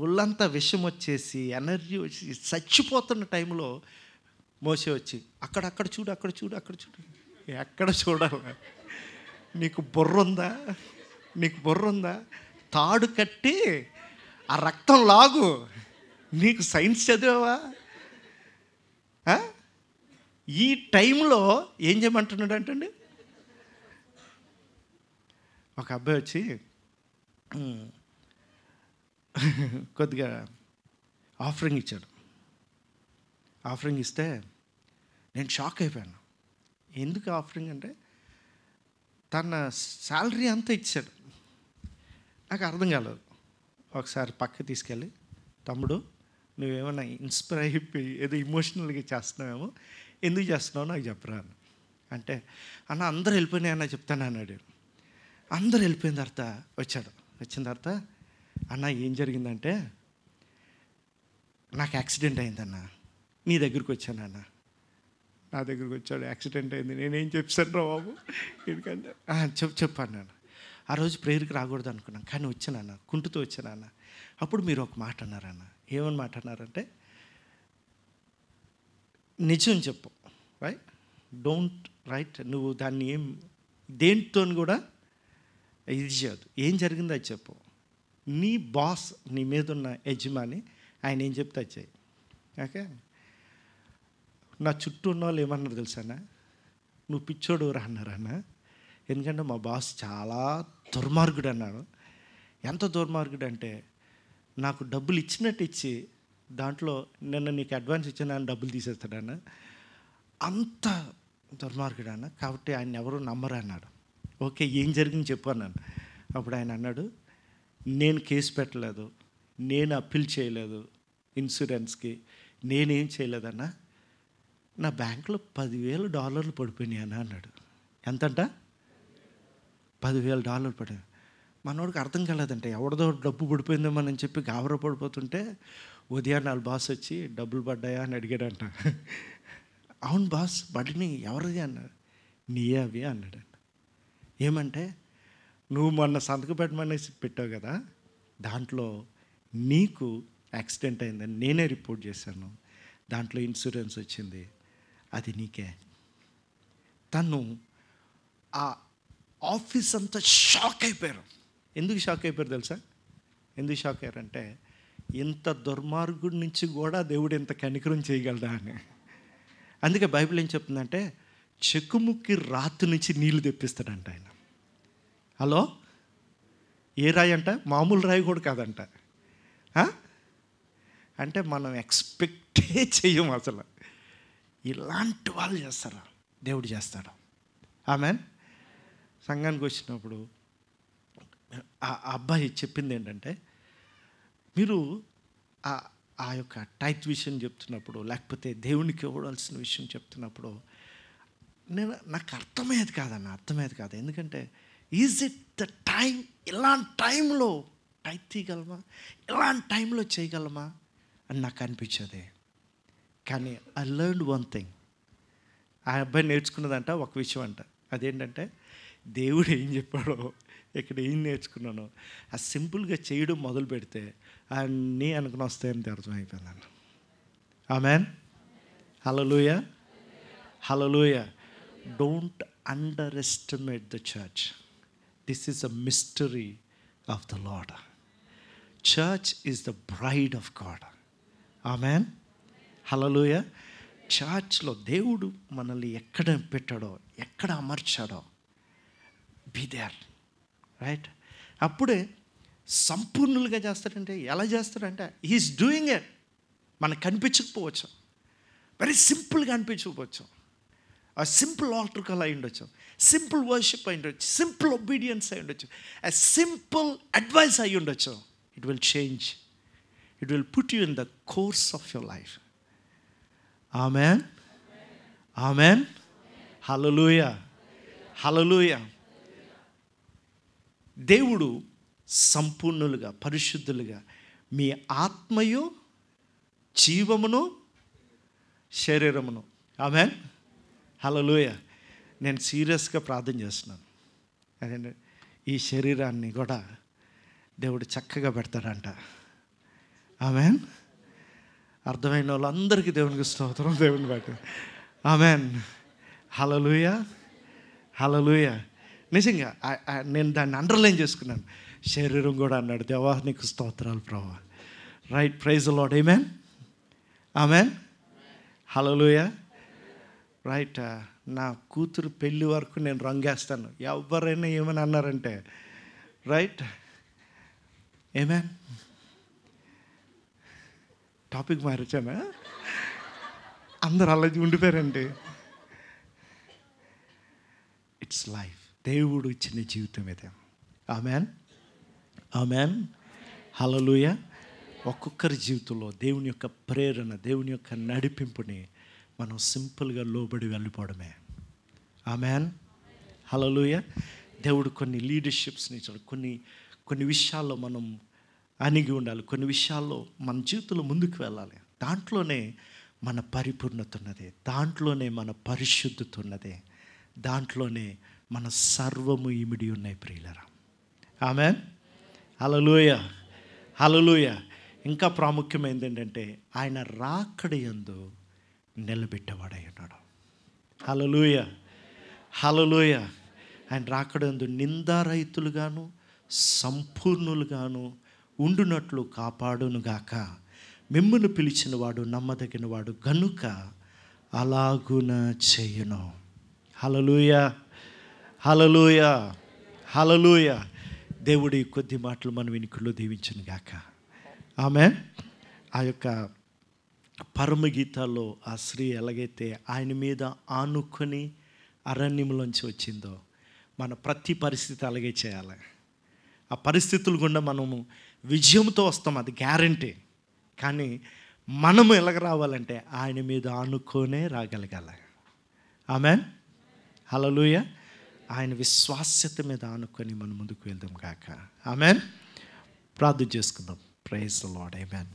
ఒళ్ళంతా విషం వచ్చేసి ఎనర్జీ వచ్చి చచ్చిపోతున్న టైంలో మోసే వచ్చి అక్కడ చూడు, అక్కడ చూడు, అక్కడ చూడు. ఎక్కడ చూడాలి? నీకు బుర్ర ఉందా? తాడు కట్టి ఆ రక్తం లాగు. నీకు సైన్స్ చదివావా? ఈ టైంలో ఏం చేయమంటున్నాడు అంటండి, ఒక అబ్బాయి వచ్చి కొద్దిగా ఆఫరింగ్ ఇచ్చాడు. ఆఫరింగ్ ఇస్తే నేను షాక్ అయిపోయాను. ఎందుకు ఆఫరింగ్ అంటే, తన శాలరీ అంతా ఇచ్చాడు. నాకు అర్థం కాలేదు. ఒకసారి పక్క తీసుకెళ్ళి, తమ్ముడు నువ్వేమన్నా ఇన్స్పైర్ అయిపోయి ఏదో ఇమోషనల్గా చేస్తున్నావేమో, ఎందుకు చేస్తున్నావు నాకు చెప్పరా అంటే, అన్న అందరూ వెళ్ళిపోయినాయన్న చెప్తాను అన్నాడు. అందరూ వెళ్ళిపోయిన తర్వాత వచ్చిన తర్వాత అన్న ఏం జరిగిందంటే, నాకు యాక్సిడెంట్ అయిందన్న, నీ దగ్గరికి వచ్చానన్న. నా దగ్గరికి వచ్చాడు, యాక్సిడెంట్ అయింది. నేనేం చెప్పాను రా బాబు, ఎందుకంటే చెప్పాను నేను. ఆ రోజు ప్రేయర్కి రాకూడదు అనుకున్నాను, కానీ వచ్చానన్న, కుంటుతూ వచ్చానన్న. అప్పుడు మీరు ఒక మాట అన్నారన్న. ఏమని మాట అన్నారంటే, నిజం చెప్పు, రైట్, నువ్వు దాన్ని దేంతో కూడా ఇది చేయదు, ఏం జరిగిందో అది చెప్పు. నీ బాస్, నీ మీద ఉన్న యజమాని, ఆయన ఏం చెప్తే అది చేయి. ఓకే. నా చుట్టూ ఉన్న వాళ్ళు ఏమన్నారు తెలుసానా, నువ్వు పిచ్చోడు రా అన్నారన్న. ఎందుకంటే మా బాస్ చాలా దుర్మార్గుడు అన్నాడు. ఎంత దుర్మార్గుడు అంటే, నాకు డబ్బులు ఇచ్చినట్టు ఇచ్చి దాంట్లో నిన్న నీకు అడ్వాన్స్ ఇచ్చిన డబ్బులు తీసేస్తాడన్న. అంత దుర్మార్గుడు అన్న. కాబట్టి ఆయన ఎవరు నమ్మరు అన్నాడు. ఓకే, ఏం జరిగింది చెప్పు అన్నాను. అప్పుడు ఆయన అన్నాడు, నేను కేసు పెట్టలేదు, నేను అప్పీల్ చేయలేదు ఇన్సూరెన్స్కి, నేనేం చేయలేదన్నా, నా బ్యాంకులో $10,000 పడిపోయినాయి అన్నాడు. ఎంతంట? $10,000 పడి. మనోడికి అర్థం కాలేదంటే, ఎవరిదో డబ్బు పడిపోయిందేమో అని చెప్పి గాబరా పడిపోతుంటే ఉదయాన్నే వాళ్ళ బాస్ వచ్చి డబ్బులు పడ్డాయా అని అడిగాడంట. అవును బాస్ పడినాయి. ఎవరిది అన్నాడు. నీయే అవి అన్నాడు. ఏమంటే, నువ్వు మొన్న సంతకం పెట్టమని పెట్టావు కదా, దాంట్లో నీకు యాక్సిడెంట్ అయిందని నేనే రిపోర్ట్ చేశాను, దాంట్లో ఇన్సూరెన్స్ వచ్చింది, అది నీకే. తను ఆ ఆఫీస్ అంతా షాక్ అయిపోయారు. ఎందుకు షాక్ అయిపోయారు తెలుసా? ఎందుకు షాక్ అయ్యారంటే, ఇంత దుర్మార్గుడి నుంచి కూడా దేవుడు ఇంత కనికరం చేయగలడా అని. అందుకే బైబిల్ ఏం చెప్తుందంటే, చెక్కుముక్కి రాతి నుంచి నీళ్లు తెప్పిస్తాడంట ఆయన. హలో, ఏ రాయి అంట? మామూలు రాయి కూడా కాదంట. అంటే మనం ఎక్స్పెక్టే చెయ్యం అసలు. ఇలాంటి వాళ్ళు చేస్తారా? దేవుడు చేస్తాడు. ఆమెన్. సంఘానికి వచ్చినప్పుడు ఆ అబ్బాయి చెప్పింది ఏంటంటే, మీరు ఆ యొక్క టైత్ విషయం చెప్తున్నప్పుడు, లేకపోతే దేవునికి ఇవ్వవలసిన విషయం చెప్తున్నప్పుడు నాకు అర్థమయ్యేది కాదు. ఎందుకంటే, ఈజ్ ఇట్ ద టైం? ఇలాంటి టైంలో టైత్ తీయగలమా? ఇలాంటి టైంలో చేయగలమా అని నాకు అనిపించేది. కానీ ఐ లెర్న్డ్ వన్ థింగ్. ఆ అబ్బాయి నేర్చుకున్నదంట ఒక విషయం అంట. అదేంటంటే, దేవుడు ఏం చెప్పాడో ఇక్కడ ఏం నేర్చుకున్నాను, ఆ సింపుల్గా చేయడం మొదలు పెడితే అన్నీ అనుకుని వస్తాయని అర్థమైపోయింది. ఆమేన్. హల్లెలూయా, హల్లెలూయా. Don't underestimate the church. This is a mystery of the Lord. Church is the bride of God. ఆమేన్. హల్లెలూయా. చర్చ్లో దేవుడు మనల్ని ఎక్కడ పెట్టాడో, ఎక్కడ అమర్చాడో, బీ దేర్, రైట్. అప్పుడే సంపూర్ణులుగా చేస్తాడంటే ఎలా చేస్తాడంటే హీఈస్ డూయింగ్ ఇట్. మనకు కనిపించకపోవచ్చు, వెరీ సింపుల్గా అనిపించకపోవచ్చు. ఆ సింపుల్ ఆల్టర్ కాల్ అయి ఉండొచ్చు, సింపుల్ వర్షిప్ అయి ఉండొచ్చు, సింపుల్ ఒబీడియన్స్ అయి ఉండొచ్చు, ఆ సింపుల్ అడ్వైస్ అయి ఉండొచ్చు. It will change, it will put you in the course of your life. ఆమేన్, ఆమేన్. హల్లెలూయా, హల్లెలూయా. దేవుడు సంపూర్ణులుగా, పరిశుద్ధులుగా మీ ఆత్మయు, జీవమును, శరీరమును. ఆమేన్. హల్లెలూయా. నేను సీరియస్గా ప్రార్థన చేస్తున్నాను. అదే ఈ శరీరాన్ని కూడా దేవుడు చక్కగా పెడతాడంట. ఆమేన్. అర్థమైన వాళ్ళందరికీ దేవునికి స్తోత్రం, దేవుని బట్టి. ఆమేన్. హల్లెలూయా, హల్లెలూయా. నిజంగా నేను దాన్ని అండర్లైన్ చేసుకున్నాను. శరీరం కూడా అన్నాడు. దేవా నీకు స్తోత్రాలు ప్రభువా. Right, praise the Lord. ఆమేన్, ఆమేన్. హల్లెలూయా. రైట్. నా కూతురు పెళ్ళి వరకు నేను రంగేస్తాను. ఎవరైనా ఏమని అన్నారంటే, రైట్, ఆమేన్. టాపిక్ మారించానా? అందరు అలా ఉండిపోయారండి. It's life. దేవుడు ఇచ్చిన జీవితం ఇదే. ఆమేన్, ఆమేన్. హల్లెలూయా. ఒక్కొక్కరి జీవితంలో దేవుని యొక్క ప్రేరణ, దేవుని యొక్క నడిపింపుని మనం సింపుల్గా లోబడి వెళ్ళిపోవడమే. ఆమేన్, హల్లెలూయా. దేవుడు కొన్ని లీడర్షిప్స్ని ఇచ్చాడు. కొన్ని విషయాల్లో మనం అణిగి ఉండాలి, కొన్ని విషయాల్లో మన జీవితంలో ముందుకు వెళ్ళాలి. దాంట్లోనే మన పరిపూర్ణత ఉన్నది, దాంట్లోనే మన పరిశుద్ధత ఉన్నది, దాంట్లోనే మన సర్వము ఇమిడి ఉన్నాయి ప్రియులరా. ఆమేన్, హల్లెలూయా, హల్లెలూయా. ఇంకా ప్రాముఖ్యమైనది ఏంటంటే ఆయన రాకడ యందు నిలబెట్టేవాడై ఉన్నాడు. హల్లెలూయా, హల్లెలూయా. ఆయన రాకడ యందు నిందారహితులుగాను సంపూర్ణులుగాను ఉండునట్లు కాపాడునుగాక. మిమ్మును పిలిచిన వాడు నమ్మదగిన వాడు గనుక అలాగున చేయును. హల్లెలూయా, హల్లెలూయా, హల్లెలూయా. దేవుడి కొద్ది మాటలు మన వినికిలో దీవించును గాక. ఆమేన్. ఆ యొక్క పరమగీతాల్లో ఆ స్త్రీ ఎలాగైతే ఆయన మీద ఆనుకొని అరణ్యంలోంచి వచ్చిందో, మన ప్రతి పరిస్థితి అలాగే చేయాలి. ఆ పరిస్థితుల గుండా మనము విజయంతో వస్తాం, అది గ్యారంటీ. కానీ మనము ఎలాగ రావాలంటే ఆయన మీద ఆనుకొనే రాగలగాలి. ఆమేన్, హల్లెలూయా. ఆయన విశ్వాస్యత మీద ఆనుకొని మనం ముందుకు వెళ్దాం కాక. ఆమేన్. ప్రార్థన చేసుకుందాం. Praise the Lord. ఆమేన్.